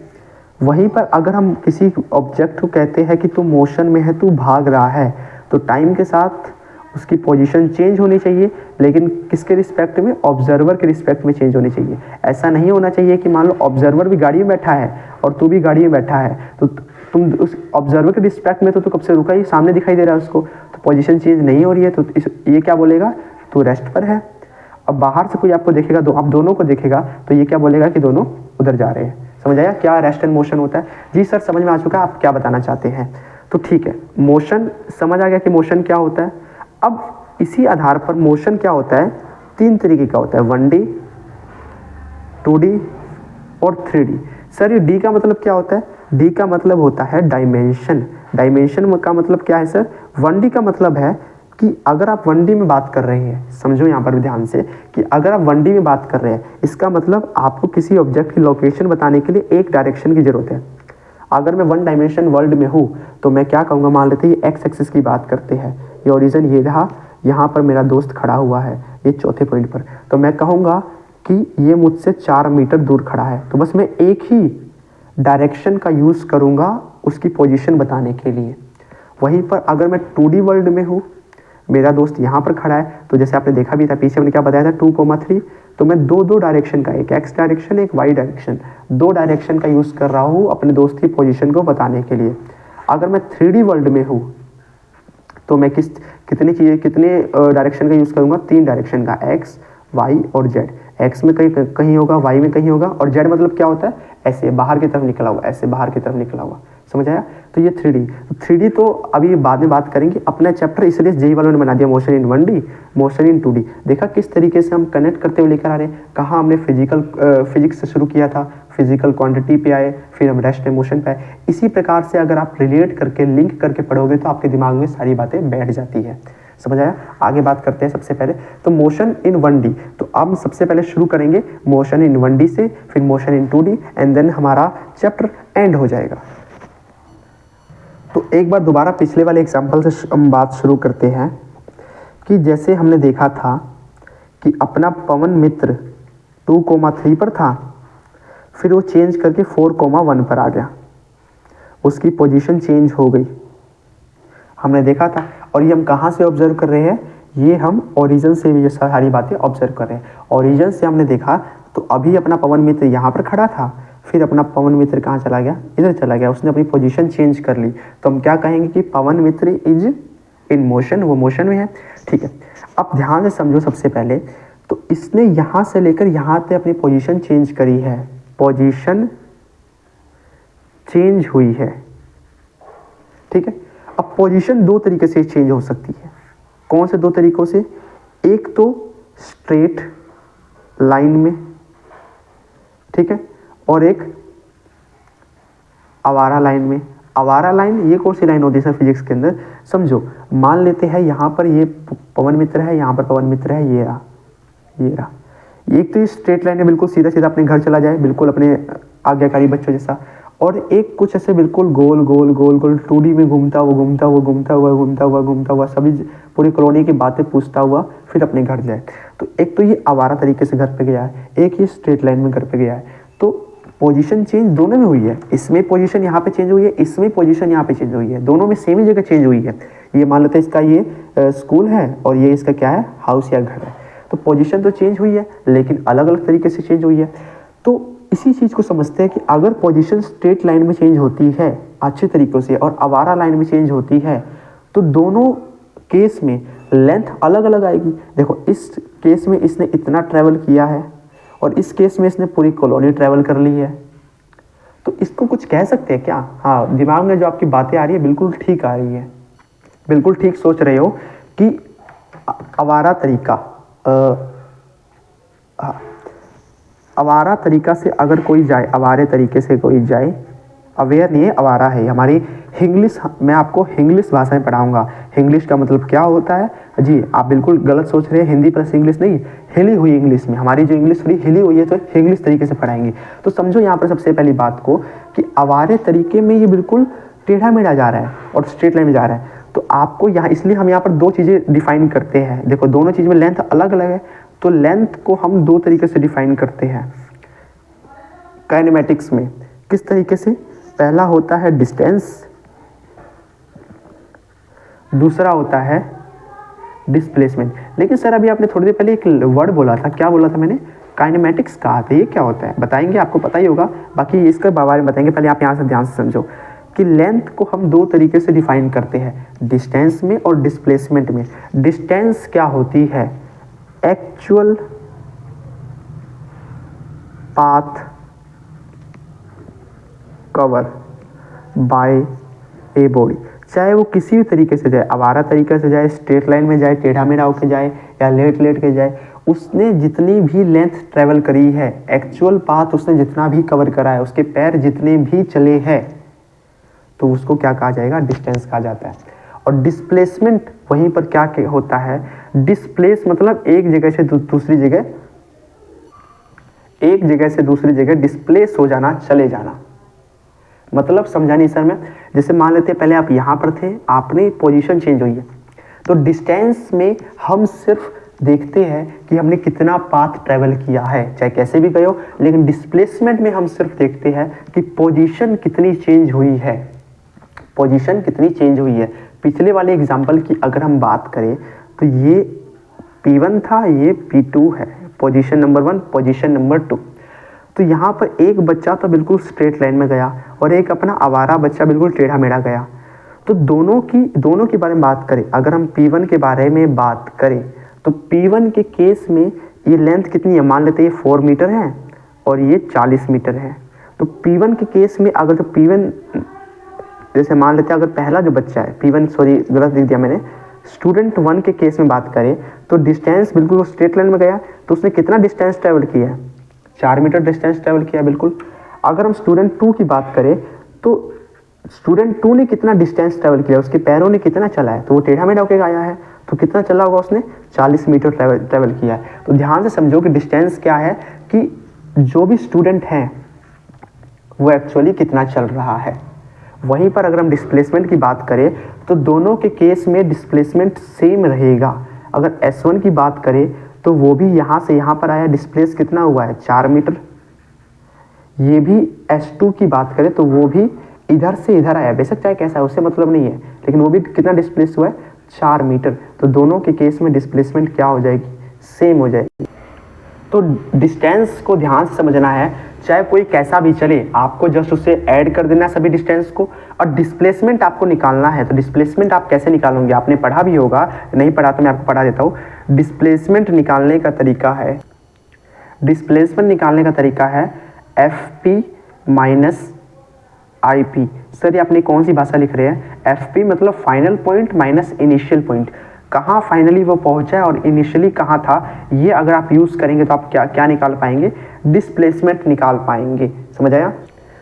Speaker 1: वहीं पर अगर हम किसी ऑब्जेक्ट को कहते हैं कि तू मोशन में है, तू भाग रहा है, तो टाइम के साथ उसकी पोजीशन चेंज होनी चाहिए, लेकिन किसके रिस्पेक्ट में? ऑब्जर्वर के रिस्पेक्ट में चेंज होनी चाहिए। ऐसा नहीं होना चाहिए कि मान लो ऑब्जर्वर भी गाड़ी में बैठा है और तू भी गाड़ी में बैठा है, तो तुम उस ऑब्जर्वर के रिस्पेक्ट में तो तू कब से रुका ही, सामने दिखाई दे रहा है उसको, तो पोजीशन चेंज नहीं हो रही है, तो ये क्या बोलेगा? तू रेस्ट पर है। अब बाहर से कोई आपको देखेगा, आप दोनों को देखेगा, तो ये क्या बोलेगा कि दोनों उधर जा रहे हैं। समझ आया क्या रेस्ट एंड मोशन होता है? जी सर, समझ में आ चुका है, आप क्या बताना चाहते हैं? तो ठीक है, मोशन समझ आ गया कि मोशन क्या होता है। अब इसी आधार पर मोशन क्या होता है? 3 तरीके का होता है, 1D, 2D और 3D। सर ये D का मतलब क्या होता है? D का मतलब होता है डायमेंशन। डायमेंशन का मतलब क्या है सर? 1D का मतलब है कि अगर आप 1D में बात कर रहे हैं, समझो यहाँ पर ध्यान से, कि अगर आप 1D में बात कर रहे हैं, इसका मतलब आपको किसी ऑब्जेक्ट की लोकेशन बताने के लिए एक डायरेक्शन की जरूरत है। अगर मैं 1 डायमेंशन वर्ल्ड में हूँ तो मैं क्या कहूँगा? मान लेते हैं ये एक्स एक्सिस की बात करते हैं, ये ओरिजिन ये रहा, यहाँ पर मेरा दोस्त खड़ा हुआ है ये चौथे पॉइंट पर, तो मैं कहूँगा कि ये मुझसे 4 मीटर दूर खड़ा है। तो बस मैं एक ही डायरेक्शन का यूज़ करूँगा उसकी पोजीशन बताने के लिए। वहीं पर अगर मैं 2D वर्ल्ड में हूँ, मेरा दोस्त यहाँ पर खड़ा है, तो जैसे आपने देखा भी था पीछे मैंने क्या बताया था, 2,3, तो मैं दो डायरेक्शन का, एक एक्स डायरेक्शन एक वाई डायरेक्शन, 2 डायरेक्शन का यूज़ कर रहा हूँ अपने दोस्त की पोजीशन को बताने के लिए। अगर मैं 3D वर्ल्ड में हूँ तो मैं कितने डायरेक्शन का यूज़ करूँगा? 3 डायरेक्शन का, एक्स वाई और जेड। एक्स में कहीं होगा, वाई में कहीं होगा, और जेड मतलब क्या होता है? ऐसे बाहर की तरफ निकला हुआ, ऐसे बाहर की तरफ निकला हुआ। समझ आया? तो ये 3D तो अभी बाद में बात करेंगे, अपना चैप्टर इसलिए जेई वालों ने बना दिया motion in 1D, motion in 2D। देखा किस तरीके से हम कनेक्ट करते हुए लेकर आ रहे हैं। कहाँ हमने फिजिक्स से शुरू किया था, फिजिकल क्वांटिटी पे आए, फिर हम रेस्ट एंड मोशन पे आए। इसी प्रकार से अगर आप रिलेट करके, लिंक करके पढ़ोगे तो आपके दिमाग में सारी बातें बैठ जाती है। समझ आया? आगे बात करते हैं। सबसे पहले तो मोशन इन 1D, तो हम सबसे पहले शुरू करेंगे मोशन इन 1D से, फिर motion in 2D, and then हमारा चैप्टर एंड हो जाएगा। तो एक बार दोबारा पिछले वाले एग्जाम्पल से हम बात शुरू करते हैं कि जैसे हमने देखा था कि अपना पवन मित्र 2,3 पर था, फिर वो चेंज करके 4,1 पर आ गया, उसकी पोजीशन चेंज हो गई, हमने देखा था। और ये हम कहाँ से ऑब्जर्व कर रहे हैं? ये हम ओरिजिन से ये सारी बातें ऑब्जर्व कर रहे हैं। ओरिजिन से हमने देखा तो अभी अपना पवन मित्र यहाँ पर खड़ा था, फिर अपना पवन मित्र कहाँ चला गया? इधर चला गया, उसने अपनी पोजीशन चेंज कर ली। तो हम क्या कहेंगे कि पवन मित्र इज इन मोशन, वो मोशन में है। ठीक है, अब ध्यान से समझो। सबसे पहले तो इसने यहाँ से लेकर यहाँ तक अपनी पोजीशन चेंज करी है, पोजीशन चेंज हुई है। ठीक है, अब पोजीशन 2 तरीके से चेंज हो सकती है। कौन से 2 तरीकों से? एक तो स्ट्रेट लाइन में, ठीक है, और एक आवारा लाइन में। आवारा लाइन ये कौन सी लाइन होती है सर फिजिक्स के अंदर? समझो, मान लेते हैं यहाँ पर ये पवन मित्र है, यहाँ पर पवन मित्र है, ये रहा, ये रहा। एक तो ये स्ट्रेट लाइन है, बिल्कुल सीधा सीधा अपने घर चला जाए, बिल्कुल अपने आज्ञाकारी बच्चों जैसा। और एक कुछ ऐसे बिल्कुल गोल गोल गोल गोल 2D में घूमता हुआ सभी पूरी कॉलोनी की बातें पूछता हुआ फिर अपने घर जाए। तो एक तो ये आवारा तरीके से घर पे गया है, एक ये स्ट्रेट लाइन में घर पे गया है। तो पोजीशन चेंज दोनों में हुई है। इसमें पोजीशन यहाँ पे चेंज हुई है, इसमें पोजीशन यहाँ पे चेंज हुई है, दोनों में सेम ही जगह चेंज हुई है। ये मान लेते हैं इसका ये स्कूल है और ये इसका क्या है? हाउस या घर है। तो पोजीशन तो चेंज हुई है लेकिन अलग अलग तरीके से चेंज हुई है। तो इसी चीज़ को समझते हैं कि अगर पोजीशन स्ट्रेट लाइन में चेंज होती है अच्छे तरीक़ों से और आवारा लाइन में चेंज होती है तो दोनों केस में लेंथ अलग अलग आएगी। देखो, इस केस में इसने इतना ट्रैवल किया है और इस केस में इसने पूरी कॉलोनी ट्रैवल कर ली है। तो इसको कुछ कह सकते हैं क्या? हाँ, दिमाग में जो आपकी बातें आ रही है बिल्कुल ठीक आ रही है, बिल्कुल ठीक सोच रहे हो कि आवारा तरीका, आवारा तरीका से अगर कोई जाए, आवारे तरीके से कोई जाए, अवेयर नहीं है, आवारा है। हमारी इंग्लिश, मैं आपको इंग्लिश भाषा में पढ़ाऊंगा। इंग्लिश का मतलब क्या होता है? जी आप बिल्कुल गलत सोच रहे हैं, हिंदी प्लस इंग्लिश नहीं, हिली हुई इंग्लिश में, हमारी जो इंग्लिश थोड़ी हिली हुई है तो इंग्लिश तरीके से पढ़ाएंगे। तो समझो यहाँ पर सबसे पहली बात को कि आवारे तरीके में ये बिल्कुल टेढ़ा मेढ़ा जा रहा है और स्ट्रेट लाइन में जा रहा है। तो आपको यहाँ, इसलिए हम यहाँ पर दो चीज़ें डिफाइन करते हैं। देखो दोनों चीज़ में लेंथ अलग अलग है, तो लेंथ को हम दो तरीके से डिफाइन करते हैं काइनेमेटिक्स में। किस तरीके से? पहला होता है डिस्टेंस, दूसरा होता है डिस्प्लेसमेंट। लेकिन सर अभी आपने थोड़ी देर पहले एक वर्ड बोला था, क्या बोला था मैंने? काइनेमेटिक्स कहा था, ये क्या होता है बताएंगे? आपको पता ही होगा, बाकी इसके बारे में बताएंगे। पहले आप यहाँ से ध्यान से समझो कि लेंथ को हम दो तरीके से डिफाइन करते हैं, डिस्टेंस में और डिस्प्लेसमेंट में। डिस्टेंस क्या होती है? Actual path cover by a body, चाहे वो किसी भी तरीके से जाए, आवारा तरीके से जाए, स्ट्रेट लाइन में जाए, टेढ़ा मेढ़ा होके जाए या लेट लेट के जाए, उसने जितनी भी लेंथ ट्रेवल करी है, एक्चुअल पाथ उसने जितना भी कवर करा है, उसके पैर जितने भी चले हैं, तो उसको क्या कहा जाएगा? डिस्टेंस कहा जाता है। और डिस्प्लेसमेंट वहीं पर क्या होता है? डिस्प्लेस मतलब एक जगह से दूसरी जगह, एक जगह से दूसरी जगह डिस्प्लेस हो जाना, चले जाना। मतलब समझा नहीं सर मैं? जैसे मान लेते हैं पहले आप यहाँ पर थे, आपने पोजीशन चेंज हुई है, तो डिस्टेंस में हम सिर्फ देखते हैं कि हमने कितना पाथ ट्रेवल किया है, चाहे कैसे भी गए हो। लेकिन डिस्प्लेसमेंट में हम सिर्फ देखते हैं कि पोजीशन कितनी चेंज हुई है, पोजीशन कितनी चेंज हुई है। पिछले वाले एग्जाम्पल की अगर हम बात करें तो ये P1 था, ये P2 है, पोजीशन नंबर 1, पोजीशन नंबर 2। तो यहाँ पर एक बच्चा तो बिल्कुल स्ट्रेट लाइन में गया और एक अपना आवारा बच्चा बिल्कुल टेढ़ा मेढ़ा गया। तो दोनों के बारे में बात करें, अगर हम P1 के बारे में बात करें तो P1 के केस में ये लेंथ कितनी है? मान लेते हैं 4 मीटर है और ये 40 मीटर है। तो P1 के केस में अगर जो P1, जैसे मान लेते हैं अगर पहला जो बच्चा है P1, सॉरी गलत लिख दिया मैंने, स्टूडेंट 1 के केस में बात करें तो डिस्टेंस बिल्कुल स्ट्रेट लाइन में गया, तो उसने कितना डिस्टेंस ट्रेवल किया है? 4 मीटर डिस्टेंस ट्रेवल किया बिल्कुल। अगर हम स्टूडेंट 2 की बात करें तो स्टूडेंट 2 ने कितना डिस्टेंस ट्रेवल किया? उसके पैरों ने कितना चला है? तो वो टेढ़ा मेढ़ा होकर आया है, तो कितना चला होगा उसने? 40 मीटर ट्रेवल किया है। तो ध्यान से समझो कि डिस्टेंस क्या है, कि जो भी स्टूडेंट हैं वो एक्चुअली कितना चल रहा है। वहीं पर अगर हम डिस्प्लेसमेंट की बात करें तो दोनों के केस में डिस्प्लेसमेंट सेम रहेगा। अगर S1 की बात करें तो वो भी यहाँ से यहाँ पर आया, डिस्प्लेस कितना हुआ है? 4 मीटर। ये भी S2 की बात करें तो वो भी इधर से इधर आया, बेशक चाहे कैसा है उससे मतलब नहीं है, लेकिन वो भी कितना डिस्प्लेस हुआ है? 4 मीटर। तो दोनों के केस में डिस्प्लेसमेंट क्या हो जाएगी? सेम हो जाएगी। तो डिस्टेंस को ध्यान से समझना है, चाहे कोई कैसा भी चले, आपको जस्ट उससे ऐड कर देना है सभी डिस्टेंस को। और डिस्प्लेसमेंट आपको निकालना है, तो डिस्प्लेसमेंट आप कैसे निकालोगे? आपने पढ़ा भी होगा, नहीं पढ़ा तो मैं आपको पढ़ा देता हूँ। डिस्प्लेसमेंट निकालने का तरीका है, डिस्प्लेसमेंट निकालने का तरीका है FP माइनस IP। सर ये आपने कौन सी भाषा लिख रहे हैं? FP मतलब final point minus initial point, कहाँ फाइनली वो पहुंचा है और इनिशियली कहाँ था। ये अगर आप यूज़ करेंगे तो आप क्या क्या निकाल पाएंगे? डिस्प्लेसमेंट निकाल पाएंगे। समझ आया?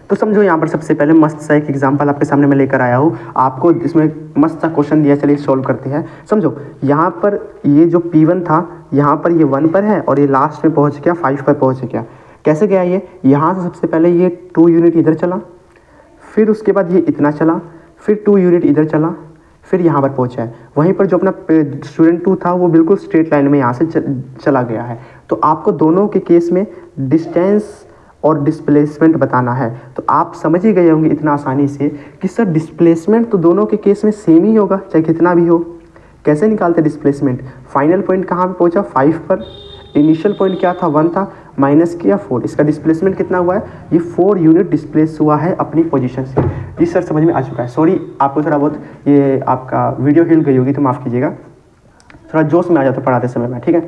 Speaker 1: तो समझो यहाँ पर सबसे पहले मस्त सा एक एग्जांपल आपके सामने मैं लेकर आया हूँ, आपको इसमें मस्त सा क्वेश्चन दिया, चलिए सॉल्व करते हैं। समझो यहाँ पर ये जो P1 था, यहाँ पर ये 1 पर है और ये लास्ट में पहुँच गया 5 पर पहुँच गया। कैसे गया ये? यहाँ से सबसे पहले ये 2 यूनिट इधर चला, फिर उसके बाद ये इतना चला, फिर 2 यूनिट इधर चला, फिर यहाँ पर पहुँचा है। वहीं पर जो अपना स्टूडेंट 2 था वो बिल्कुल स्ट्रेट लाइन में यहाँ से चला गया है। तो आपको दोनों के केस में डिस्टेंस और डिस्प्लेसमेंट बताना है। तो आप समझ ही गए होंगे इतना आसानी से कि सर डिस्प्लेसमेंट तो दोनों के केस में सेम ही होगा, चाहे कितना भी हो। कैसे निकालते डिस्प्लेसमेंट? फाइनल पॉइंट कहाँ पे पहुँचा? 5 पर। इनिशियल पॉइंट क्या था? 1 था, माइनस किया 4। इसका डिस्प्लेसमेंट कितना हुआ है? ये 4 यूनिट डिस्प्लेस हुआ है अपनी पोजीशन से। जी सर समझ में आ चुका है। सॉरी आपको थोड़ा बहुत ये आपका वीडियो हिल गई होगी तो माफ़ कीजिएगा, थोड़ा जोश में आ जाता पढ़ाते समय में, ठीक है।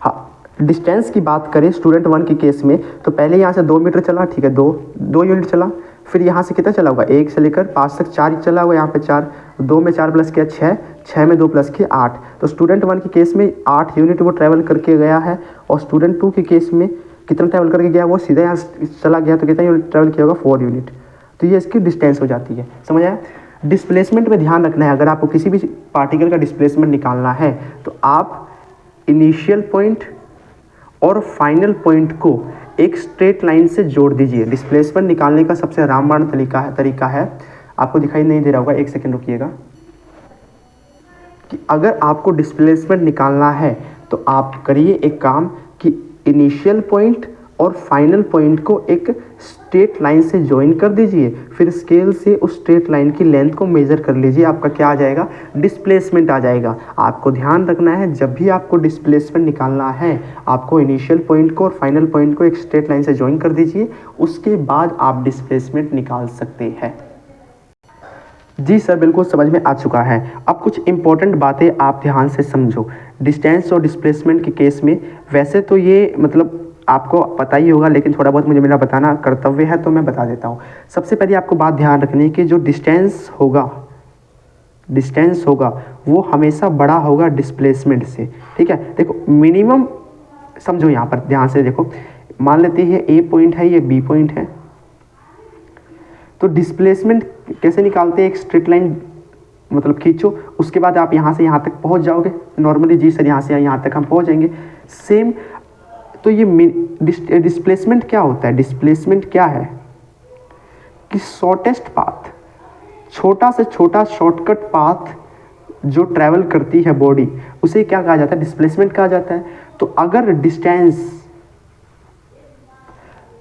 Speaker 1: हाँ, डिस्टेंस की बात करें स्टूडेंट 1 के केस में तो पहले यहाँ से 2 मीटर चला, ठीक है, 2 यूनिट चला। फिर यहाँ से कितना चला होगा? 1 से लेकर 5 तक 4 चला हुआ, यहाँ पे 4, 2 में 4 प्लस किया 6, 6 में 2 प्लस किया 8। तो स्टूडेंट 1 के केस में 8 यूनिट वो ट्रैवल करके गया है, और स्टूडेंट 2 के केस में कितना ट्रैवल करके गया? वो सीधा यहाँ चला गया, तो कितना यूनिट ट्रैवल किया होगा? 4 यूनिट। तो ये इसकी डिस्टेंस हो जाती है। समझ आया? डिस्प्लेसमेंट में ध्यान रखना है, अगर आपको किसी भी पार्टिकल का डिस्प्लेसमेंट निकालना है तो आप इनिशियल पॉइंट और फाइनल पॉइंट को एक स्ट्रेट लाइन से जोड़ दीजिए। डिस्प्लेसमेंट निकालने का सबसे रामबाण तरीका है, आपको दिखाई नहीं दे रहा होगा, एक सेकेंड रुकिएगा, कि अगर आपको डिस्प्लेसमेंट निकालना है तो आप करिए एक काम कि इनिशियल पॉइंट और फाइनल पॉइंट को एक स्ट्रेट लाइन से ज्वाइन कर दीजिए, फिर स्केल से उस स्ट्रेट लाइन की लेंथ को मेजर कर लीजिए, आपका क्या आ जाएगा, डिस्प्लेसमेंट आ जाएगा। आपको ध्यान रखना है जब भी आपको डिस्प्लेसमेंट निकालना है आपको इनिशियल पॉइंट को और फाइनल पॉइंट को एक स्ट्रेट लाइन से ज्वाइन कर दीजिए, उसके बाद आप डिस्प्लेसमेंट निकाल सकते हैं। जी सर, बिल्कुल समझ में आ चुका है। अब कुछ इंपॉर्टेंट बातें आप ध्यान से समझो। डिस्टेंस और डिस्प्लेसमेंट के केस में वैसे तो ये मतलब आपको पता ही होगा, लेकिन थोड़ा बहुत मुझे मेरा बताना कर्तव्य है तो मैं बता देता हूँ। सबसे पहले आपको बात ध्यान रखनी है कि जो डिस्टेंस होगा वो हमेशा बड़ा होगा डिस्प्लेसमेंट से, ठीक है। देखो मिनिमम समझो, यहाँ पर ध्यान से देखो, मान लेते हैं ए पॉइंट है, ये बी पॉइंट है, तो डिस्प्लेसमेंट कैसे निकालते हैं, एक स्ट्रेट लाइन मतलब खींचो, उसके बाद आप यहाँ से यहाँ तक पहुँच जाओगे नॉर्मली। जी सर, यहाँ से यहाँ तक हम पहुँच जाएंगे सेम। तो ये डिस्प्लेसमेंट क्या होता है, डिस्प्लेसमेंट क्या है कि शॉर्टेस्ट पाथ, छोटा से छोटा शॉर्टकट पाथ जो ट्रैवल करती है बॉडी, उसे क्या कहा जाता है, डिस्प्लेसमेंट कहा जाता है। तो अगर डिस्टेंस,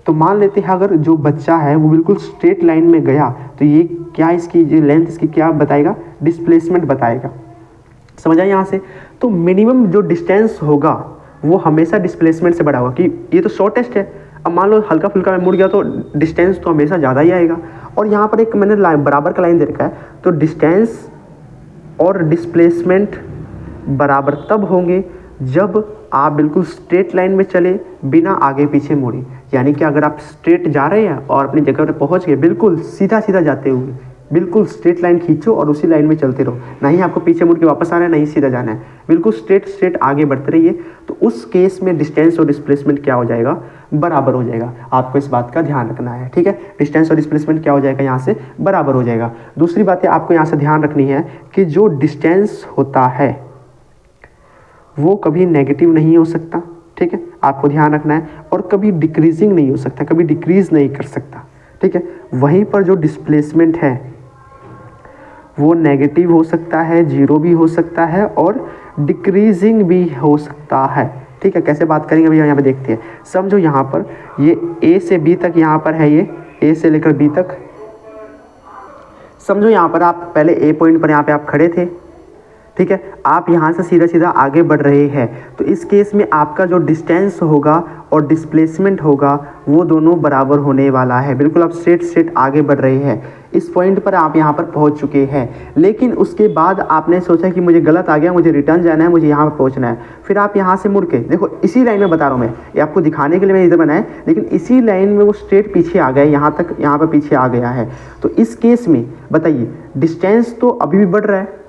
Speaker 1: तो मान लेते हैं अगर जो बच्चा है वो बिल्कुल स्ट्रेट लाइन में गया तो ये क्या, इसकी जो लेंथ इसकी क्या बताएगा, डिस्प्लेसमेंट बताएगा। समझ आए यहाँ से। तो मिनिमम जो डिस्टेंस होगा वो हमेशा डिस्प्लेसमेंट से बड़ा होगा, कि ये तो शॉर्टेस्ट है। अब मान लो हल्का फुल्का में मुड़ गया तो डिस्टेंस तो हमेशा ज़्यादा ही आएगा। और यहाँ पर एक मैंने बराबर का लाइन दे रखा है, तो डिस्टेंस और डिस्प्लेसमेंट बराबर तब होंगे जब आप बिल्कुल स्ट्रेट लाइन में चले बिना आगे पीछे मुड़े। यानी कि अगर आप स्ट्रेट जा रहे हैं और अपनी जगह पर पहुंच गए, बिल्कुल सीधा सीधा जाते हुए बिल्कुल स्ट्रेट लाइन खींचो और उसी लाइन में चलते रहो, नहीं आपको पीछे मुड़ के वापस आना है, नहीं सीधा जाना है, बिल्कुल स्ट्रेट आगे बढ़ते रहिए। तो उस केस में डिस्टेंस और डिस्प्लेसमेंट क्या हो जाएगा, बराबर हो जाएगा। आपको इस बात का ध्यान रखना है, ठीक है। डिस्टेंस और डिस्प्लेसमेंट क्या हो जाएगा, यहाँ से बराबर हो जाएगा। दूसरी बात आपको यहाँ से ध्यान रखनी है कि जो डिस्टेंस होता है वो कभी नेगेटिव नहीं हो सकता, ठीक है, आपको ध्यान रखना है। और कभी डिक्रीजिंग नहीं हो सकता, कभी डिक्रीज नहीं कर सकता, ठीक है। वहीं पर जो डिस्प्लेसमेंट है वो नेगेटिव हो सकता है, जीरो भी हो सकता है और डिक्रीजिंग भी हो सकता है, ठीक है। कैसे बात करेंगे अभी यहाँ पे देखते हैं। समझो यहाँ पर ये ए से बी तक यहाँ पर है, ये ए से लेकर बी तक। समझो यहाँ पर आप पहले ए पॉइंट पर यहाँ पे आप खड़े थे, ठीक है, आप यहाँ से सीधा सीधा आगे बढ़ रहे हैं। तो इस केस में आपका जो डिस्टेंस होगा और डिस्प्लेसमेंट होगा वो दोनों बराबर होने वाला है। बिल्कुल आप स्ट्रेट आगे बढ़ रहे हैं, इस पॉइंट पर आप यहाँ पर पहुँच चुके हैं। लेकिन उसके बाद आपने सोचा कि मुझे गलत आ गया, मुझे रिटर्न जाना है, मुझे यहाँ पर पहुँचना है। फिर आप यहाँ से मुड़ के देखो, इसी लाइन में बता रहा हूँ मैं, ये आपको दिखाने के लिए मैं इधर बनाया, लेकिन इसी लाइन में वो स्ट्रेट पीछे आ गया, यहाँ तक यहाँ पर पीछे आ गया है। तो इस केस में बताइए, डिस्टेंस तो अभी भी बढ़ रहा है।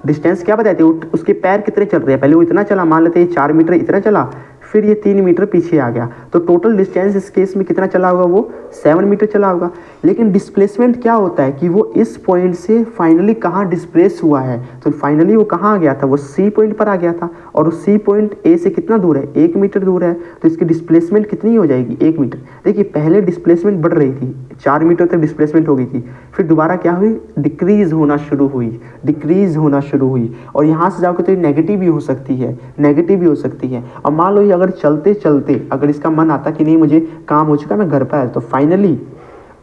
Speaker 1: डिस्टेंस क्या बताते हैं, उसके पैर कितने चल रहे हैं, पहले वो इतना चला, मान लेते हैं 4 मीटर इतना चला, फिर ये 3 मीटर पीछे आ गया। तो टोटल डिस्टेंस इस केस में कितना चला होगा, वो 7 मीटर चला होगा। लेकिन डिस्प्लेसमेंट क्या होता है कि वो इस पॉइंट से फाइनली कहाँ डिस्प्लेस हुआ है, तो फाइनली वो कहाँ आ गया था, वो सी पॉइंट पर आ गया था। और उस सी पॉइंट ए से कितना दूर है, 1 मीटर दूर है। तो इसकी डिस्प्लेसमेंट कितनी हो जाएगी, 1 मीटर। देखिए पहले डिस्प्लेसमेंट बढ़ रही थी, 4 मीटर तक डिस्प्लेसमेंट हो गई थी, फिर दोबारा क्या हुई, डिक्रीज होना शुरू हुई। और यहाँ से जाकर तो नेगेटिव भी हो सकती है, अब मान लो अगर चलते चलते अगर इसका मन आता कि नहीं मुझे काम हो चुका है, मैं घर पर आया, तो फाइनली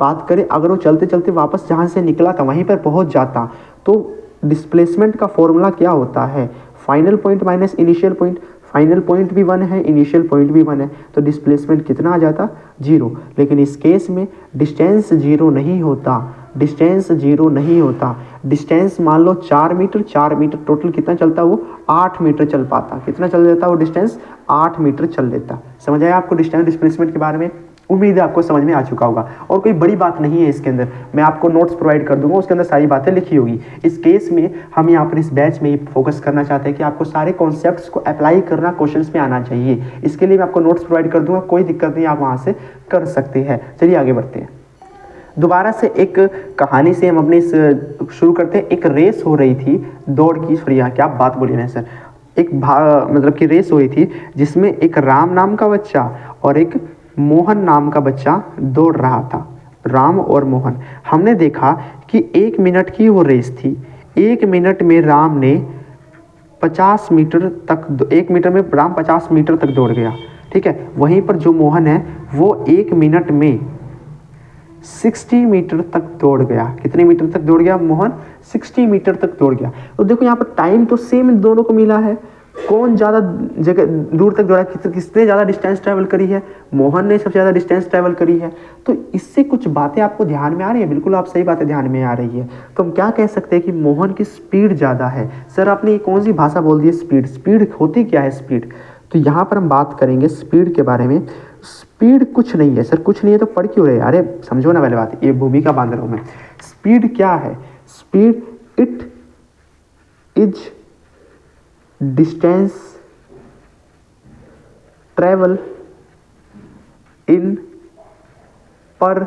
Speaker 1: बात करें अगर वो चलते चलते वापस जहाँ से निकला था वहीं पर पहुँच जाता, तो डिस्प्लेसमेंट का फॉर्मूला क्या होता है, final point minus initial point. Final point भी 1 है, इनिशियल पॉइंट भी 1 है, तो डिस्प्लेसमेंट कितना आ जाता, 0। लेकिन इस केस में डिस्टेंस जीरो नहीं होता। डिस्टेंस मान लो 4 मीटर टोटल कितना चलता, वो 8 मीटर चल पाता। कितना चल देता वो डिस्टेंस, 8 मीटर चल देता। समझ आया आपको डिस्टेंस डिस्प्लेसमेंट के बारे में, उम्मीद है आपको समझ में आ चुका होगा। और कोई बड़ी बात नहीं है इसके अंदर, मैं आपको नोट्स प्रोवाइड कर दूंगा, उसके अंदर सारी बातें लिखी होगी। इस केस में हम यहाँ पर इस बैच में फोकस करना चाहते हैं कि आपको सारे कॉन्सेप्ट्स को अप्लाई करना क्वेश्चंस में आना चाहिए। इसके लिए मैं आपको नोट्स प्रोवाइड कर दूंगा, कोई दिक्कत नहीं, आप वहाँ से कर सकते हैं। चलिए आगे बढ़ते हैं। दोबारा से एक कहानी से हम अपने शुरू करते हैं। एक रेस हो रही थी दौड़ की, सॉरी यहाँ क्या बात बोली मैंने सर, एक मतलब कि रेस हो रही थी जिसमें एक राम नाम का बच्चा और एक मोहन नाम का बच्चा दौड़ रहा था, राम और मोहन। हमने देखा कि 1 मिनट की वो रेस थी। 1 मिनट में राम ने 50 मीटर तक, 1 मीटर में राम 50 मीटर तक दौड़ गया, ठीक है। वहीं पर जो मोहन है वो 1 मिनट में 60 मीटर तक दौड़ गया। कितने मीटर तक दौड़ गया मोहन? 60 मीटर तक दौड़ गया। तो देखो यहाँ पर टाइम तो सेम दोनों को मिला है। कौन ज़्यादा जगह दूर तक दौड़ा, किसने ज़्यादा डिस्टेंस ट्रैवल करी है? मोहन ने सबसे ज़्यादा डिस्टेंस ट्रैवल करी है। तो इससे कुछ बातें आपको ध्यान में आ रही है? बिल्कुल आप सही बातें ध्यान में आ रही है। तो हम क्या कह सकते हैं कि मोहन की स्पीड ज़्यादा है। सर आपने ये कौन सी भाषा बोल दी है? स्पीड। स्पीड होती क्या है स्पीड? तो यहाँ पर हम बात करेंगे स्पीड के बारे में। स्पीड कुछ नहीं है सर, कुछ नहीं है तो पढ़ क्यों रहे? अरे समझो ना पहले बात, ये भूमिका बांध रहा हूँ मैं। स्पीड क्या है? Speed it is distance travel in per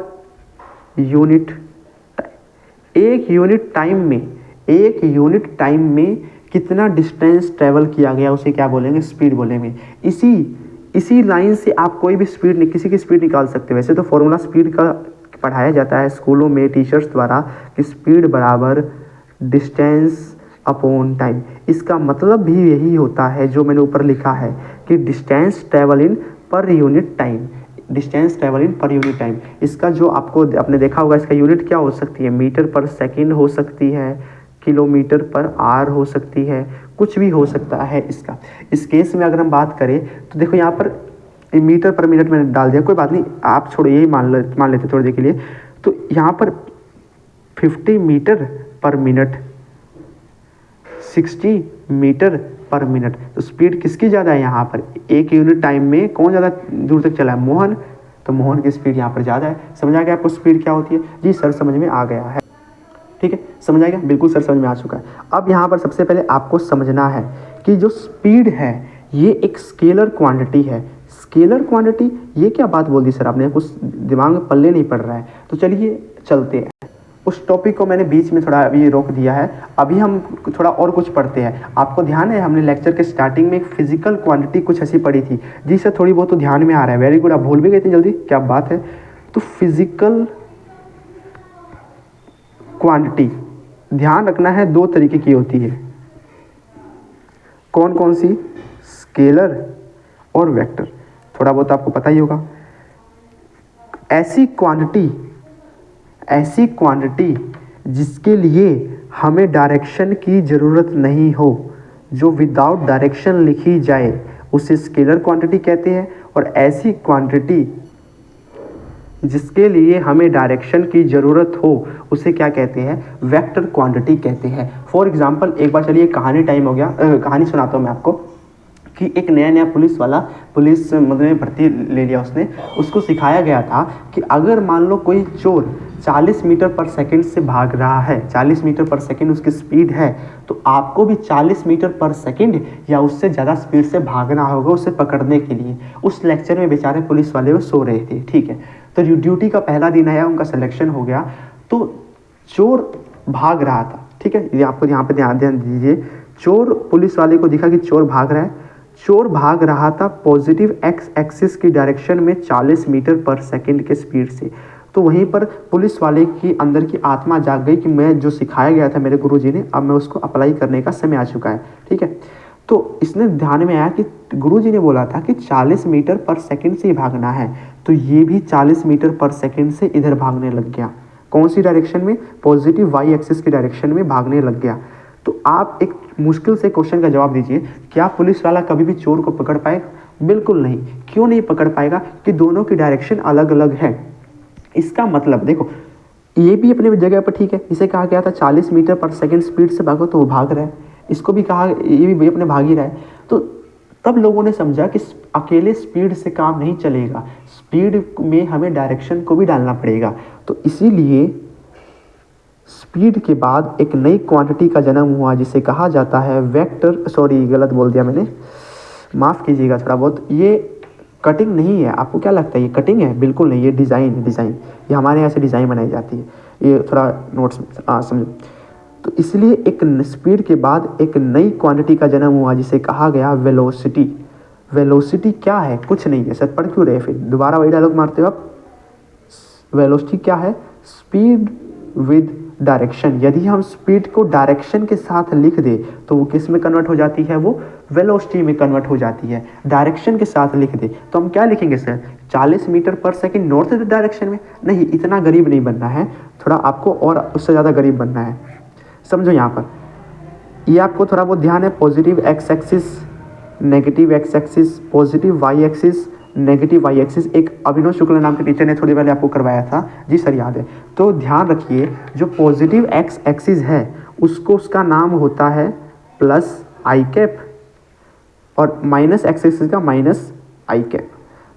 Speaker 1: unit. एक यूनिट टाइम में कितना डिस्टेंस ट्रेवल किया गया उसे क्या बोलेंगे? स्पीड बोलेंगे। इसी लाइन से आप कोई भी स्पीड, किसी की स्पीड निकाल सकते हैं। वैसे तो फॉर्मूला स्पीड का पढ़ाया जाता है स्कूलों में टीचर्स द्वारा कि स्पीड बराबर डिस्टेंस अपॉन टाइम। इसका मतलब भी यही होता है जो मैंने ऊपर लिखा है कि distance travel in per unit time. Distance travel in per unit time, इसका जो आपको आपने देखा होगा, इसका यूनिट क्या हो सकती है? मीटर पर सेकेंड हो सकती है, किलोमीटर पर आर हो सकती है, कुछ भी हो सकता है इसका। इस केस में अगर हम बात करें तो देखो यहाँ पर मीटर पर मिनट मैंने डाल दिया, कोई बात नहीं, आप छोड़ो यही मान लेते थोड़ी देर के लिए। तो यहाँ पर 50 metre per minute, 60 metre per minute. तो स्पीड किसकी ज़्यादा है यहाँ पर? एक यूनिट टाइम में कौन ज़्यादा दूर तक चला है? मोहन। तो मोहन की स्पीड यहाँ पर ज़्यादा है। समझ आ गया आपको स्पीड क्या होती है? जी सर समझ में आ गया है, ठीक है, समझ आएगा? बिल्कुल सर समझ में आ चुका है। अब यहाँ पर सबसे पहले आपको समझना है कि जो स्पीड है ये एक स्केलर क्वांटिटी है। स्केलर क्वांटिटी, ये क्या बात बोल दी सर आपने? कुछ दिमाग में पल्ले नहीं पड़ रहा है। तो चलिए चलते हैं। उस टॉपिक को मैंने बीच में थोड़ा अभी रोक दिया है, अभी हम थोड़ा और कुछ पढ़ते हैं। आपको ध्यान है हमने लेक्चर के स्टार्टिंग में एक फिजिकल क्वांटिटी कुछ ऐसी पढ़ी थी? जी सर थोड़ी बहुत तो ध्यान में आ रहा है, वेरी गुड। आप भूल भी गए थे जल्दी, क्या बात है। तो फिजिकल क्वांटिटी ध्यान रखना है, 2 तरीके की होती है। कौन कौन सी? स्केलर और वेक्टर। थोड़ा बहुत आपको पता ही होगा। ऐसी क्वांटिटी जिसके लिए हमें डायरेक्शन की ज़रूरत नहीं हो, जो विदाउट डायरेक्शन लिखी जाए, उसे स्केलर क्वांटिटी कहते हैं। और ऐसी क्वांटिटी जिसके लिए हमें डायरेक्शन की ज़रूरत हो उसे क्या कहते हैं? वेक्टर क्वांटिटी कहते हैं। फॉर एग्जांपल एक बार चलिए कहानी टाइम हो गया, कहानी सुनाता हूँ मैं आपको कि एक नया पुलिस वाला पुलिस मतलब में भर्ती ले लिया उसने। उसको सिखाया गया था कि अगर मान लो कोई चोर 40 मीटर पर सेकंड से भाग रहा है, 40 मीटर पर सेकंड उसकी स्पीड है, तो आपको भी 40 मीटर पर सेकंड या उससे ज़्यादा स्पीड से भागना होगा उसे पकड़ने के लिए। उस लेक्चर में बेचारे पुलिस वाले वो सो रहे थे, ठीक है। तो ड्यूटी का पहला दिन आया, उनका सिलेक्शन हो गया, तो चोर भाग रहा था, ठीक है। ये आपको यहाँ पे ध्यान दीजिए। चोर, पुलिस वाले को दिखा कि चोर भाग रहा है। चोर भाग रहा था पॉजिटिव एक्स एक्सिस की डायरेक्शन में 40 मीटर पर सेकंड के स्पीड से। तो वहीं पर पुलिस वाले की अंदर की आत्मा जाग गई कि मैं जो सिखाया गया था मेरे गुरुजी ने, अब मैं उसको अप्लाई करने का समय आ चुका है, ठीक है। तो इसने ध्यान में आया कि गुरुजी ने बोला था कि 40 मीटर पर सेकंड से ही भागना है, तो ये भी 40 मीटर पर सेकंड से इधर भागने लग गया। कौन सी डायरेक्शन में? पॉजिटिव वाई एक्सिस की डायरेक्शन में भागने लग गया। तो आप एक मुश्किल से क्वेश्चन का जवाब दीजिए, क्या पुलिस वाला कभी भी चोर को पकड़ पाएगा? बिल्कुल नहीं। क्यों नहीं पकड़ पाएगा? कि दोनों की डायरेक्शन अलग अलग है। इसका मतलब देखो, ये भी अपने जगह पर ठीक है, इसे कहा गया था 40 मीटर पर सेकंड स्पीड से भागो, तो वो भाग रहा है। इसको भी कहा, ये भी अपने भाग ही रहा है। तो तब लोगों ने समझा कि अकेले स्पीड से काम नहीं चलेगा, स्पीड में हमें डायरेक्शन को भी डालना पड़ेगा। तो इसीलिए स्पीड के बाद एक नई क्वांटिटी का जन्म हुआ जिसे कहा जाता है वेक्टर, सॉरी गलत बोल दिया मैंने, माफ़ कीजिएगा थोड़ा बहुत। ये कटिंग नहीं है। आपको क्या लगता है ये कटिंग है? बिल्कुल नहीं, ये डिज़ाइन है, डिज़ाइन। ये हमारे यहाँ से डिज़ाइन बनाई जाती है। ये थोड़ा नोट्स समझो। तो इसलिए एक स्पीड के बाद एक नई क्वांटिटी का जन्म हुआ जिसे कहा गया वेलोसिटी। वेलोसिटी क्या है? कुछ नहीं है। सर पढ़ क्यों रहे? फिर दोबारा वही डायलॉग मारते हो आप। वेलोसिटी क्या है? Speed with direction. यदि हम स्पीड को डायरेक्शन के साथ लिख दे तो वो किस में कन्वर्ट हो जाती है? वो वेलोसिटी में कन्वर्ट हो जाती है। डायरेक्शन के साथ लिख दे तो हम क्या लिखेंगे सर? 40 मीटर पर सेकंड नॉर्थ डायरेक्शन में? नहीं, इतना गरीब नहीं बनना है, थोड़ा आपको और उससे ज़्यादा गरीब बनना है। समझो यहाँ पर ये आपको थोड़ा बहुत ध्यान है। Positive X axis, negative X axis, positive Y axis, negative Y axis, एक अभिनव शुक्ला नाम के टीचर ने थोड़ी पहले आपको करवाया था जी सर, याद है। तो ध्यान रखिए जो पॉजिटिव एक्स एक्सिस है उसको उसका नाम होता है प्लस आई कैप और माइनस एक्स एक्सिस का माइनस आई कैप,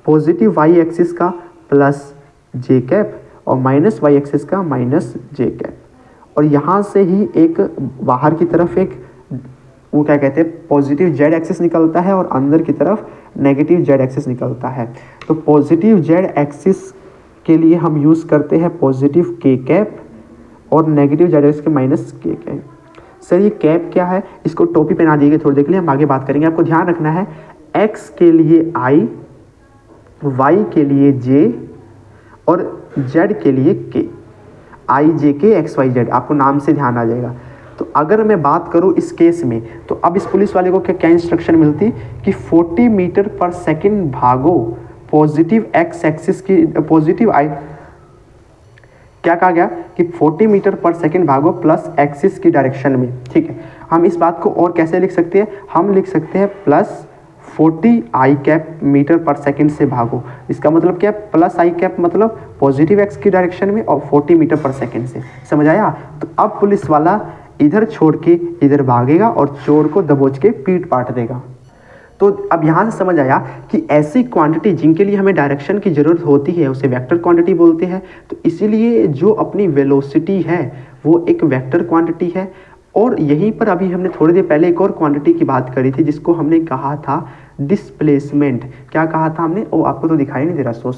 Speaker 1: पॉजिटिव वाई एक्सिस का प्लस जे कैप और माइनस वाई एक्सिस का माइनस जे कैप। और यहाँ से ही एक बाहर की तरफ एक वो क्या कहते हैं पॉजिटिव जेड एक्सिस निकलता है और अंदर की तरफ नेगेटिव जेड एक्सिस निकलता है। तो पॉजिटिव जेड एक्सिस के लिए हम यूज़ करते हैं पॉजिटिव के कैप और नेगेटिव जेड एक्सिस के माइनस के कैप। सर ये कैप क्या है? इसको टोपी पहना दिए थोड़ी देर के लिए, हम आगे बात करेंगे। आपको ध्यान रखना है एक्स के लिए आई, वाई के लिए जे और जेड के लिए के। आई जे के एक्स वाई जेड, आपको नाम से ध्यान आ जाएगा। तो अगर मैं बात करूं इस केस में तो अब इस पुलिस वाले को क्या इंस्ट्रक्शन मिलती कि 40 मीटर पर सेकंड भागो पॉजिटिव एक्स एक्सिस की, पॉजिटिव आई क्या कहा गया कि 40 मीटर पर सेकंड भागो प्लस एक्सिस की डायरेक्शन में। ठीक है, हम इस बात को और कैसे लिख सकते हैं? हम लिख सकते हैं प्लस 40 आई कैप मीटर पर सेकंड से भागो। इसका मतलब क्या है? प्लस आई कैप मतलब पॉजिटिव एक्स की डायरेक्शन में और 40 मीटर पर सेकंड से। समझ आया? तो अब पुलिस वाला इधर छोड़ के इधर भागेगा और चोर को दबोच के पीट पाट देगा। तो अब यहाँ से समझ आया कि ऐसी क्वांटिटी जिनके लिए हमें डायरेक्शन की ज़रूरत होती है उसे वेक्टर क्वांटिटी बोलते हैं। तो इसीलिए जो अपनी वेलोसिटी है वो एक वेक्टर क्वांटिटी है। और यहीं पर अभी हमने थोड़ी देर पहले एक और क्वांटिटी की बात करी थी जिसको हमने कहा था डिस्प्लेसमेंट। क्या कहा था हमने? ओ आपको तो दिखाई नहीं दे रहा, सोच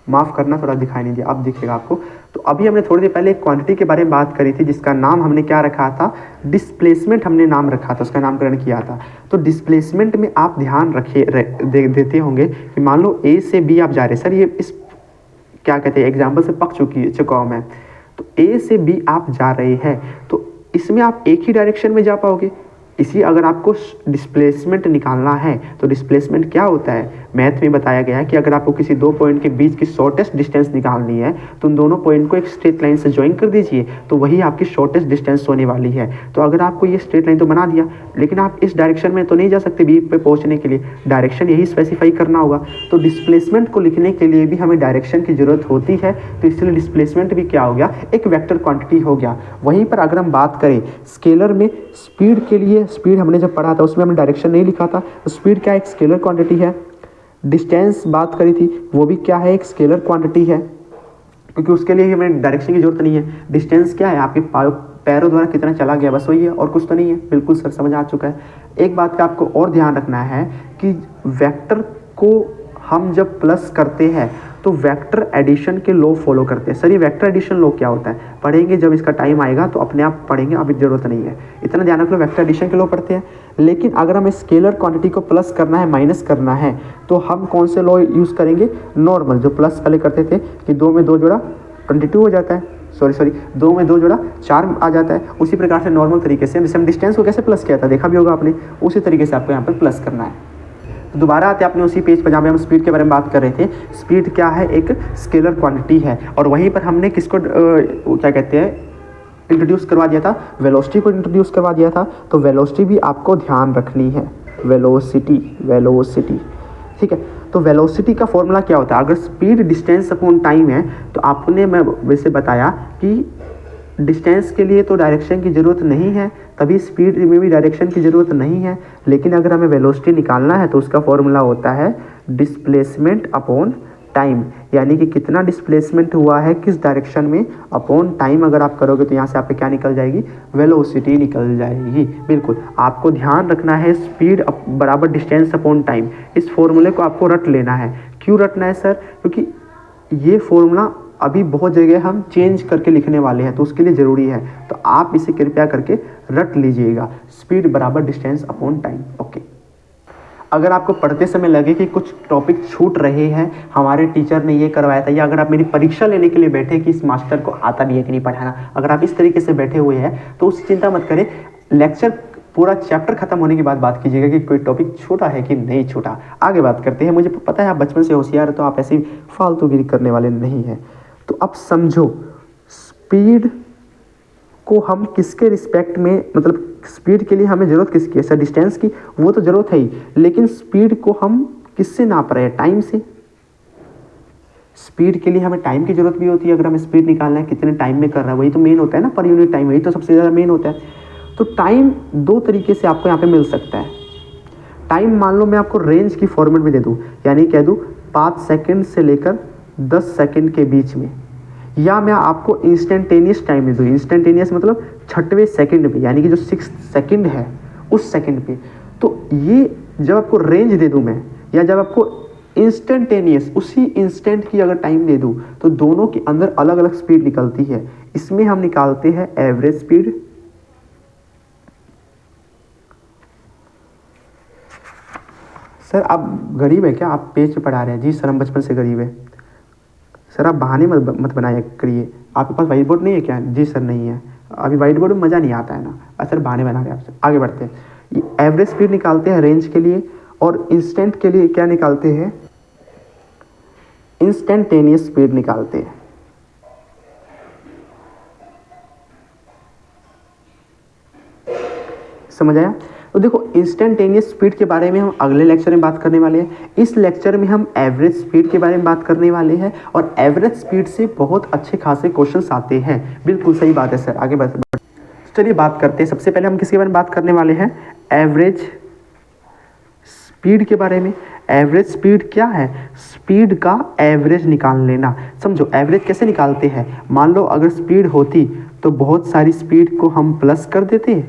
Speaker 1: माफ़ करना, थोड़ा दिखाई नहीं दिया, अब दिखेगा आपको। तो अभी हमने थोड़ी देर पहले एक क्वांटिटी के बारे में बात करी थी जिसका नाम हमने क्या रखा था? डिस्प्लेसमेंट हमने नाम रखा था, उसका नामकरण किया था। तो डिस्प्लेसमेंट में आप ध्यान देते होंगे कि मान लो ए से बी आप जा रहे हैं। सर ये इस क्या कहते हैं एग्जाम्पल से चुका हूँ मैं। तो ए से बी आप जा रहे हैं तो इसमें आप एक ही डायरेक्शन में जा पाओगे। इसी अगर आपको डिस्प्लेसमेंट निकालना है तो डिस्प्लेसमेंट क्या होता है? मैथ में बताया गया है कि अगर आपको किसी दो पॉइंट के बीच की शॉर्टेस्ट डिस्टेंस निकालनी है तो उन दोनों पॉइंट को एक स्ट्रेट लाइन से ज्वाइन कर दीजिए तो वही आपकी शॉर्टेस्ट डिस्टेंस होने वाली है। तो अगर आपको ये स्ट्रेट लाइन तो बना दिया लेकिन आप इस डायरेक्शन में तो नहीं जा सकते बी पे पहुंचने के लिए, डायरेक्शन यही स्पेसिफाई करना होगा। तो डिस्प्लेसमेंट को लिखने के लिए भी हमें डायरेक्शन की जरूरत होती है। तो इसलिए डिस्प्लेसमेंट भी क्या हो गया? एक वेक्टर क्वांटिटी हो गया। वहीं पर अगर हम बात करें स्केलर में, स्पीड के लिए, स्पीड हमने जब पढ़ा था उसमें हमने डायरेक्शन नहीं लिखा था। तो स्पीड क्या एक स्केलर क्वांटिटी है। डिस्टेंस बात करी थी वो भी क्या है? एक स्केलर क्वांटिटी है क्योंकि उसके लिए हमें डायरेक्शन की जरूरत नहीं है। डिस्टेंस क्या है? आपके पैरों द्वारा कितना चला गया, बस वही है और कुछ तो नहीं है। बिल्कुल सर समझ आ चुका है। एक बात का आपको और ध्यान रखना है कि वेक्टर को हम जब प्लस करते हैं तो वेक्टर एडिशन के लॉ फॉलो करते हैं। सर ये वेक्टर एडिशन लॉ क्या होता है? पढ़ेंगे जब इसका टाइम आएगा तो अपने आप पढ़ेंगे, अभी जरूरत नहीं है। इतना ध्यान रख लो, वेक्टर एडिशन के लॉ पढ़ते हैं। लेकिन अगर हमें स्केलर क्वांटिटी को प्लस करना है, माइनस करना है तो हम कौन से लॉ यूज़ करेंगे? नॉर्मल, जो प्लस पहले करते थे कि 2 में 2 जोड़ा 22 हो जाता है, सॉरी 2 में 2 जोड़ा 4 आ जाता है। उसी प्रकार से नॉर्मल तरीके से जैसे हम डिस्टेंस को कैसे प्लस किया था देखा भी होगा आपने, उसी तरीके से आपको यहाँ पर प्लस करना है। तो दोबारा आते हैं अपने उसी पेज पर जहाँ पे हम स्पीड के बारे में बात कर रहे थे। स्पीड क्या है? एक स्केलर क्वांटिटी है। और वहीं पर हमने किसको क्या कहते हैं इंट्रोड्यूस करवा दिया था? वेलोसिटी को इंट्रोड्यूस करवा दिया था। तो वेलोसिटी भी आपको ध्यान रखनी है, वेलोसिटी। ठीक है, तो वेलोसिटी का फॉर्मूला क्या होता है? अगर स्पीड डिस्टेंस अपॉन टाइम है तो आपने मैं वैसे बताया कि डिस्टेंस के लिए तो डायरेक्शन की ज़रूरत नहीं है, तभी स्पीड में भी डायरेक्शन की ज़रूरत नहीं है। लेकिन अगर हमें वेलोसिटी निकालना है तो उसका फॉर्मूला होता है डिस्प्लेसमेंट अपॉन टाइम, यानी कि कितना डिस्प्लेसमेंट हुआ है किस डायरेक्शन में अपॉन टाइम। अगर आप करोगे तो यहाँ से आपके क्या निकल जाएगी? वेलोसिटी निकल जाएगी। बिल्कुल आपको ध्यान रखना है स्पीड बराबर डिस्टेंस अपॉन टाइम, इस फॉर्मूले को आपको रट लेना है। क्यों रटना है सर? क्योंकि ये फॉर्मूला अभी बहुत जगह हम चेंज करके लिखने वाले हैं, तो उसके लिए ज़रूरी है। तो आप इसे कृपया करके रट लीजिएगा, स्पीड बराबर डिस्टेंस अपॉन टाइम। ओके, अगर आपको पढ़ते समय लगे कि कुछ टॉपिक छूट रहे हैं, हमारे टीचर ने ये करवाया था, या अगर आप मेरी परीक्षा लेने के लिए बैठे कि इस मास्टर को आता भी है कि नहीं पढ़ाना, अगर आप इस तरीके से बैठे हुए हैं तो उसकी चिंता मत करें। लेक्चर पूरा चैप्टर खत्म होने के बाद बात कीजिएगा कि कोई टॉपिक छूटा है कि नहीं छूटा। आगे बात करते हैं। मुझे पता है आप बचपन से होशियार है, तो आप ऐसे फालतूगिरी करने वाले नहीं हैं। तो अब समझो, स्पीड को हम किसके रिस्पेक्ट में, मतलब स्पीड के लिए हमें ज़रूरत किसकी है सर? डिस्टेंस की, वो तो ज़रूरत है ही, लेकिन स्पीड को हम किससे नाप रहे हैं? टाइम से। स्पीड के लिए हमें टाइम की ज़रूरत भी होती है। अगर हमें स्पीड निकालना है कितने टाइम में कर रहा है, वही तो मेन होता है ना, पर यूनिट टाइम, वही तो सबसे ज़्यादा मेन होता है। तो टाइम दो तरीके से आपको यहाँ पे मिल सकता है। टाइम मान लो मैं आपको रेंज की फॉर्मेट में दे दूँ, यानी कह दूँ 5 सेकेंड से लेकर 10 सेकेंड के बीच में, या मैं आपको इंस्टेंटेनियस टाइम दे दूँ। इंस्टेंटेनियस मतलब 6वें सेकंड पे, यानी कि जो 6 सेकंड है उस सेकंड पे। तो ये जब आपको रेंज दे दूँ मैं, या जब आपको इंस्टेंटेनियस उसी इंस्टेंट की अगर टाइम दे दूँ, तो दोनों के अंदर अलग अलग स्पीड निकलती है। इसमें हम निकालते हैं एवरेज स्पीड, सर आप गरीब है क्या? आप पेज पे पढ़ा रहे हैं? जी सर हम बचपन से गरीब है। सर आप बहाने मत बनाया करिए। आपके पास वाइट बोर्ड नहीं है क्या? जी सर नहीं है। अभी वाइट बोर्ड में मज़ा नहीं आता है ना। सर बहाने बना रहे हैं आपसे। आगे बढ़ते हैं। एवरेज स्पीड निकालते हैं रेंज के लिए, और इंस्टेंट के लिए क्या निकालते हैं? इंस्टेंटेनियस स्पीड निकालते हैं। समझ आया? तो देखो, इंस्टेंटेनियस स्पीड के बारे में हम अगले लेक्चर में बात करने वाले हैं। इस लेक्चर में हम एवरेज स्पीड के बारे में बात करने वाले हैं, और एवरेज स्पीड से बहुत अच्छे खासे क्वेश्चंस आते हैं। बिल्कुल सही बात है सर। आगे बढ़ चलिए बात करते हैं। सबसे पहले हम किसके बारे में बात करने वाले हैं? एवरेज स्पीड के बारे में। एवरेज स्पीड क्या है? स्पीड का एवरेज निकाल लेना। समझो एवरेज कैसे निकालते हैं। मान लो अगर स्पीड होती तो बहुत सारी स्पीड को हम प्लस कर देते,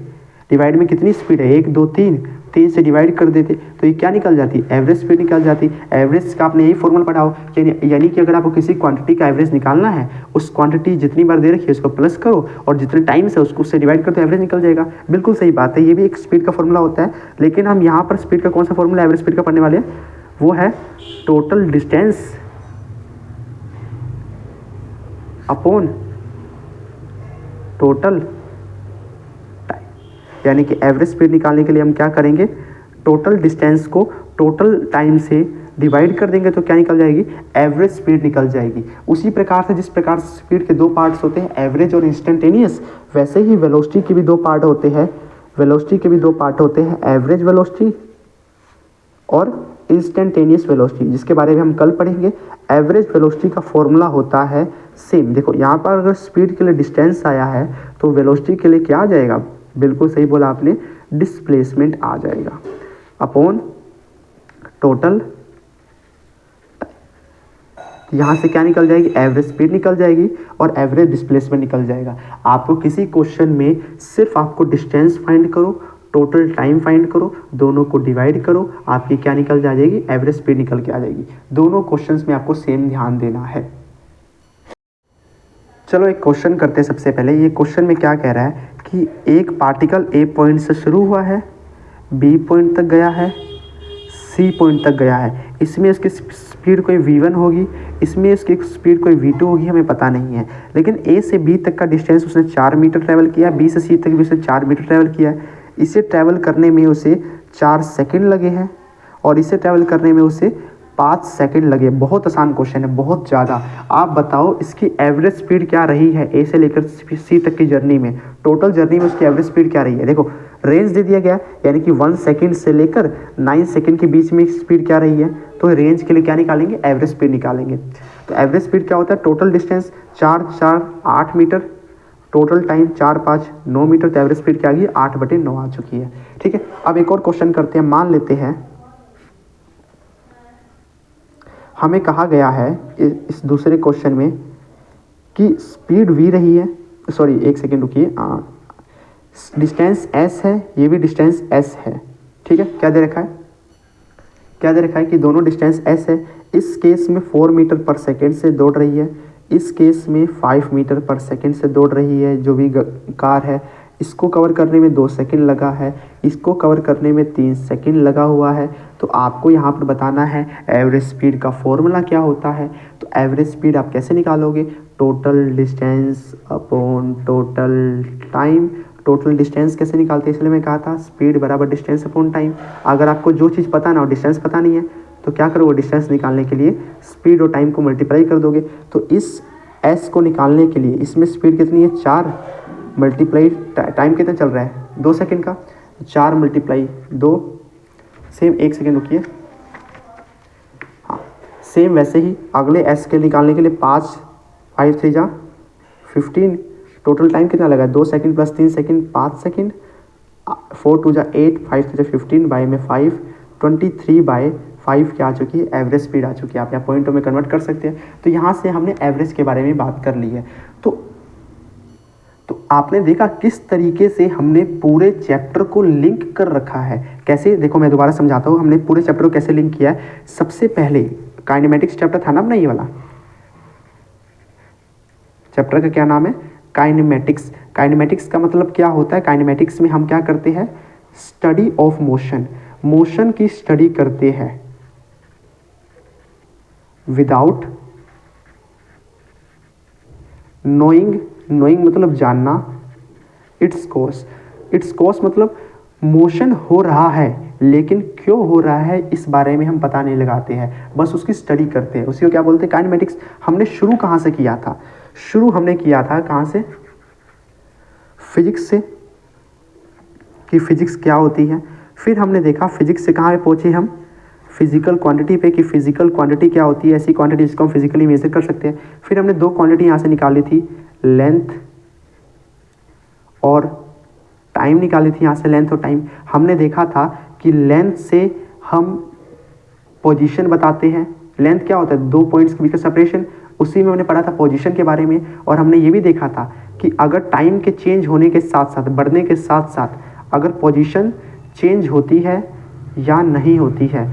Speaker 1: डिवाइड में कितनी स्पीड है, 1 2 3, 3 से डिवाइड कर देते, तो ये क्या निकल जाती? एवरेज स्पीड निकल जाती। एवरेज का आपने यही फॉर्मूला पढ़ा हो, यानी कि अगर आपको किसी क्वांटिटी का एवरेज निकालना है, उस क्वांटिटी जितनी बार दे रखी है उसको प्लस करो, और जितने टाइम से उसको उससे डिवाइड करो तो एवरेज निकल जाएगा। बिल्कुल सही बात है, ये भी एक स्पीड का फॉर्मूला होता है। लेकिन हम यहाँ पर स्पीड का कौन सा फॉर्मूला एवरेज स्पीड का पढ़ने वाले हैं? वो है टोटल डिस्टेंस अपॉन टोटल, यानी कि एवरेज स्पीड निकालने के लिए हम क्या करेंगे? टोटल डिस्टेंस को टोटल टाइम से डिवाइड कर देंगे तो क्या निकल जाएगी? एवरेज स्पीड निकल जाएगी। उसी प्रकार से जिस प्रकार से स्पीड के दो पार्ट्स होते हैं, एवरेज और इंस्टेंटेनियस, वैसे ही वेलोसिटी के भी दो पार्ट होते हैं। वेलोसिटी के भी दो पार्ट होते हैं, एवरेज वेलोसिटी और इंस्टेंटेनियस वेलोसिटी, जिसके बारे में हम कल पढ़ेंगे। एवरेज वेलोसिटी का फॉर्मूला होता है सेम। देखो यहाँ पर अगर स्पीड के लिए डिस्टेंस आया है तो वेलोसिटी के लिए क्या आ जाएगा? बिल्कुल सही बोला आपने, डिस्प्लेसमेंट आ जाएगा अपॉन टोटल। यहाँ से क्या निकल जाएगी? एवरेज स्पीड निकल जाएगी और एवरेज डिस्प्लेसमेंट निकल जाएगा। आपको किसी क्वेश्चन में सिर्फ आपको डिस्टेंस फाइंड करो, टोटल टाइम फाइंड करो, दोनों को डिवाइड करो, आपकी क्या निकल जाएगी? एवरेज स्पीड निकल के आ जाएगी। दोनों क्वेश्चंस में आपको सेम ध्यान देना है। चलो एक क्वेश्चन करते हैं। सबसे पहले ये क्वेश्चन में क्या कह रहा है कि एक पार्टिकल ए पॉइंट से शुरू हुआ है, बी पॉइंट तक गया है, सी पॉइंट तक गया है। इसमें इसकी स्पीड कोई v1 होगी, इसमें इसकी स्पीड कोई v2 होगी, हमें पता नहीं है। लेकिन ए से बी तक का डिस्टेंस उसने 4 मीटर ट्रैवल किया, बी से सी तक भी उसने 4 मीटर ट्रैवल किया। इसे ट्रैवल करने में उसे 4 सेकंड लगे हैं, और इसे ट्रैवल करने में उसे 5 सेकंड लगे। बहुत आसान क्वेश्चन है, बहुत ज़्यादा। आप बताओ इसकी एवरेज स्पीड क्या रही है ए से लेकर सी तक की जर्नी में? टोटल जर्नी में उसकी एवरेज स्पीड क्या रही है? देखो रेंज दे दिया गया, यानी कि 1 सेकंड से लेकर 9 सेकंड के बीच में स्पीड क्या रही है, तो रेंज के लिए क्या निकालेंगे? एवरेज स्पीड निकालेंगे। तो एवरेज स्पीड क्या होता है? Total distance 4 4 8 metre, total time 4 5 9 metre, तो एवरेज स्पीड क्या आ गई? 8/9 आ चुकी है। ठीक है, अब एक और क्वेश्चन करते हैं। मान लेते हैं हमें कहा गया है इस दूसरे क्वेश्चन में कि स्पीड v रही है, सॉरी एक सेकेंड रुकिए, डिस्टेंस s है, ये भी डिस्टेंस s है। ठीक है, क्या दे रखा है? क्या दे रखा है कि दोनों डिस्टेंस s है। इस केस में 4 मीटर पर सेकेंड से दौड़ रही है, इस केस में 5 मीटर पर सेकेंड से दौड़ रही है जो भी कार है। इसको कवर करने में 2 सेकंड लगा है, इसको कवर करने में 3 सेकंड लगा हुआ है। तो आपको यहाँ पर बताना है एवरेज स्पीड का फॉर्मूला क्या होता है। तो एवरेज स्पीड आप कैसे निकालोगे, total distance upon total time. Total distance कैसे निकालते हैं, इसलिए मैं कहा था स्पीड बराबर डिस्टेंस अपॉन टाइम। अगर आपको जो चीज़ पता ना हो, डिस्टेंस पता नहीं है, तो क्या करोगे, डिस्टेंस निकालने के लिए स्पीड और टाइम को मल्टीप्लाई कर दोगे। तो इस एस को निकालने के लिए इसमें स्पीड कितनी है, 4 मल्टीप्लाई टाइम कितना चल रहा है, 2 सेकंड का, 4 मल्टीप्लाई 2, सेम 1 सेकंड रुकिए। हाँ, सेम वैसे ही अगले एस के निकालने के लिए 5 5 3 जा 15, टोटल टाइम कितना लगा, 2 सेकंड प्लस 3 सेकंड 5 सेकंड, 4 2 जा 8, 5 3 जा 15, बाय में 5, 23/5 क्या आ चुकी है, एवरेज स्पीड आ चुकी है। आप यहाँ पॉइंटों में कन्वर्ट कर सकते हैं। तो यहाँ से हमने एवरेज के बारे में बात कर ली है। तो आपने देखा किस तरीके से हमने पूरे चैप्टर को लिंक कर रखा है। कैसे, देखो मैं दोबारा समझाता हूँ हमने पूरे चैप्टर को कैसे लिंक किया है। सबसे पहले काइनेमेटिक्स चैप्टर था ना अपना, ये वाला चैप्टर का क्या नाम है, काइनेमेटिक्स। काइनेमेटिक्स का मतलब क्या होता है, काइनेमेटिक्स में हम क्या करते हैं, स्टडी ऑफ मोशन, मोशन की स्टडी करते हैं विदाउट नोइंग, नोइंग मतलब जानना, इट्स कोर्स, इट्स कोर्स मतलब मोशन हो रहा है लेकिन क्यों हो रहा है इस बारे में हम पता नहीं लगाते हैं, बस उसकी स्टडी करते हैं। उसी को क्या बोलते हैं, काइनेमेटिक्स। हमने शुरू कहाँ से किया था, शुरू हमने किया था कहाँ से, फिजिक्स से, कि फिजिक्स क्या होती है। फिर हमने देखा फिजिक्स से कहाँ पे पहुँचे हम, फिजिकल क्वांटिटी पे, कि फिजिकल क्वांटिटी क्या होती है, ऐसी क्वांटिटी जिसको हम फिजिकली मेजर कर सकते हैं। फिर हमने 2 क्वांटिटी यहाँ से निकाली थी, लेंथ और टाइम निकाली थी यहाँ से, लेंथ और टाइम। हमने देखा था कि लेंथ से हम पोजीशन बताते हैं, लेंथ क्या होता है, 2 पॉइंट्स के बीच का सेपरेशन, उसी में हमने पढ़ा था पोजीशन के बारे में। और हमने ये भी देखा था कि अगर टाइम के चेंज होने के साथ साथ, बढ़ने के साथ साथ, अगर पोजीशन चेंज होती है या नहीं होती है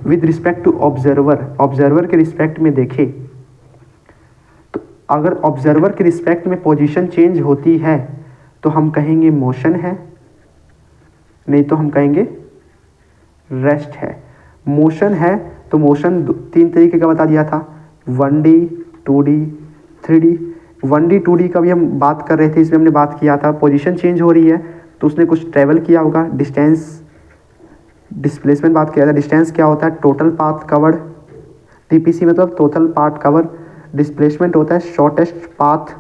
Speaker 1: with respect to observer, observer के रिस्पेक्ट में देखें तो अगर ऑब्जर्वर के रिस्पेक्ट में पोजीशन चेंज होती है तो हम कहेंगे मोशन है, नहीं तो हम कहेंगे रेस्ट है। मोशन है तो मोशन 3 तरीके का बता दिया था, 1D 2D 3D। 1D 2D का भी हम बात कर रहे थे, इसमें हमने बात किया था पोजीशन चेंज हो रही है तो उसने कुछ ट्रेवल किया होगा, डिस्टेंस, डिस्प्लेसमेंट बात किया था। डिस्टेंस क्या होता है, टोटल पाथ कवर्ड, TPC मतलब टोटल पाथ कवर। डिस्प्लेसमेंट होता है shortest path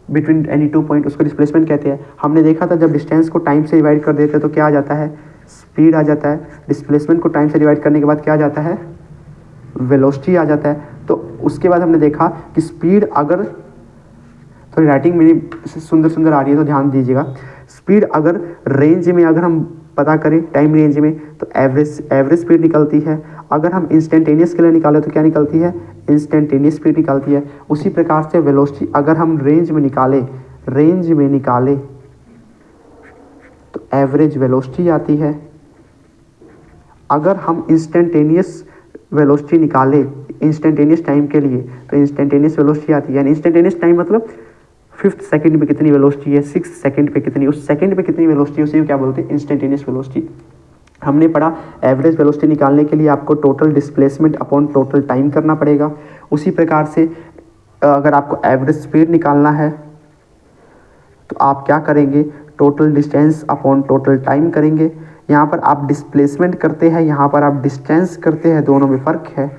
Speaker 1: between any 2 point, उसको डिस्प्लेसमेंट कहते हैं। हमने देखा था जब डिस्टेंस को टाइम से डिवाइड कर देते हैं तो क्या आ जाता है, स्पीड आ जाता है। डिस्प्लेसमेंट को टाइम से डिवाइड करने के बाद क्या आ जाता है, वेलोसिटी आ जाता है। तो उसके बाद हमने देखा कि स्पीड अगर, तो राइटिंग मेरी सुंदर सुंदर आ रही है तो ध्यान दीजिएगा, स्पीड अगर रेंज में अगर हम पता करें टाइम रेंज में तो एवरेज स्पीड निकलती है। अगर हम इंस्टेंटेनियस के लिए निकालें तो क्या निकलती है, इंस्टेंटेनियस स्पीड निकलती है। उसी प्रकार से वेलोसिटी अगर हम रेंज में निकालें तो एवरेज वेलोसिटी आती है। अगर हम इंस्टेंटेनियस वेलोसिटी निकालें इंस्टेंटेनियस टाइम के लिए तो इंस्टेंटेनियस वेलोसिटी आती है। यानी इंस्टेंटेनियस टाइम मतलब 5th सेकंड पे कितनी वेलोसिटी है, 6th सेकंड पे कितनी, उस सेकंड पे कितनी वेलोसिटी है, उसी को क्या बोलते हैं, इंस्टेंटेनियस वेलोसिटी। हमने पढ़ा एवरेज वेलोसिटी निकालने के लिए आपको total displacement upon total time करना पड़ेगा। उसी प्रकार से अगर आपको एवरेज स्पीड निकालना है तो आप क्या करेंगे, total distance upon total time करेंगे। यहाँ पर आप डिस्प्लेसमेंट करते हैं, यहाँ पर आप डिस्टेंस करते हैं, दोनों में फ़र्क है।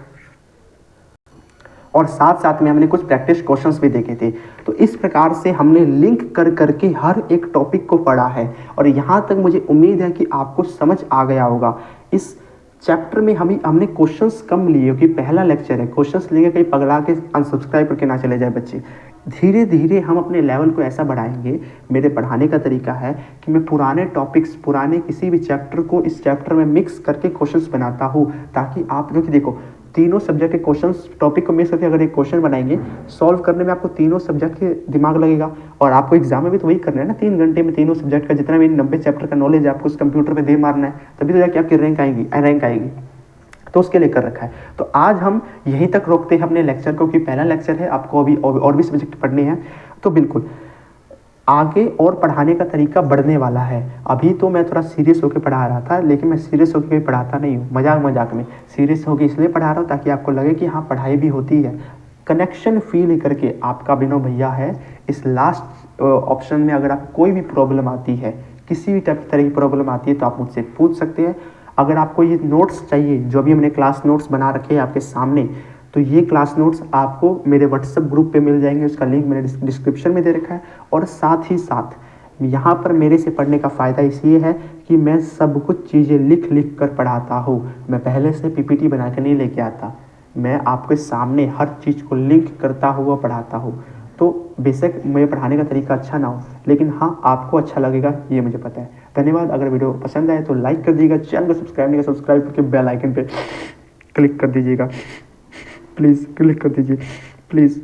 Speaker 1: और साथ साथ में हमने कुछ प्रैक्टिस क्वेश्चंस भी देखे थे। तो इस प्रकार से हमने लिंक कर करके हर एक टॉपिक को पढ़ा है और यहाँ तक मुझे उम्मीद है कि आपको समझ आ गया होगा। इस चैप्टर में हमने क्वेश्चंस कम लिए क्योंकि पहला लेक्चर है, क्वेश्चंस लेके कहीं पगला के अनसब्सक्राइब करके ना चले जाए बच्चे। धीरे धीरे हम अपने लेवल को ऐसा बढ़ाएंगे। मेरे पढ़ाने का तरीका है कि मैं पुराने टॉपिक्स, पुराने किसी भी चैप्टर को इस चैप्टर में मिक्स करके क्वेश्चंस बनाता हूँ ताकि आप, क्योंकि देखो तीनों सब्जेक्ट के क्वेश्चंस टॉपिक को मिक्स करके अगर एक क्वेश्चन बनाएंगे, सॉल्व करने में आपको तीनों सब्जेक्ट के दिमाग लगेगा। और आपको एग्जाम में भी तो वही करना है ना, 3 घंटे में तीनों सब्जेक्ट का जितना भी 90 चैप्टर का नॉलेज है आपको उस कंप्यूटर पे दे मारना है, तभी तो जाके आपकी रैंक आएगी। तो उसके लिए कर रखा है। तो आज हम यहीं तक रोकते हैं अपने लेक्चर को, कि पहला लेक्चर है, आपको अभी और भी सब्जेक्ट पढ़ने हैं। तो बिल्कुल आगे और पढ़ाने का तरीका बढ़ने वाला है। अभी तो मैं थोड़ा सीरियस होकर पढ़ा रहा था, लेकिन मैं सीरियस होकर पढ़ाता नहीं हूँ, मजाक मजाक में सीरियस होकर इसलिए पढ़ा रहा हूँ ताकि आपको लगे कि हाँ पढ़ाई भी होती है। कनेक्शन फील करके आपका अभिनव भैया है। इस लास्ट ऑप्शन में अगर आपको कोई भी प्रॉब्लम आती है, किसी भी तरह की प्रॉब्लम आती है, तो आप मुझसे पूछ सकते हैं। अगर आपको ये नोट्स चाहिए, जो भी हमने क्लास नोट्स बना रखे हैं आपके सामने, तो ये क्लास नोट्स आपको मेरे व्हाट्सएप ग्रुप पे मिल जाएंगे, उसका लिंक मैंने डिस्क्रिप्शन में दे रखा है। और साथ ही साथ यहाँ पर मेरे से पढ़ने का फ़ायदा इसलिए है कि मैं सब कुछ चीज़ें लिख लिख कर पढ़ाता हूँ। मैं पहले से पीपीटी बना के नहीं लेके आता, मैं आपके सामने हर चीज़ को लिंक करता हुआ पढ़ाता हूँ। तो बेशक मेरे पढ़ाने का तरीका अच्छा ना हो, लेकिन हाँ आपको अच्छा लगेगा ये मुझे पता है। धन्यवाद। अगर वीडियो पसंद आए तो लाइक कर दीजिएगा, चैनल को सब्सक्राइब नहीं किया सब्सक्राइब करके बेल आइकन पे क्लिक कर दीजिएगा, प्लीज़ क्लिक कर दीजिए प्लीज़।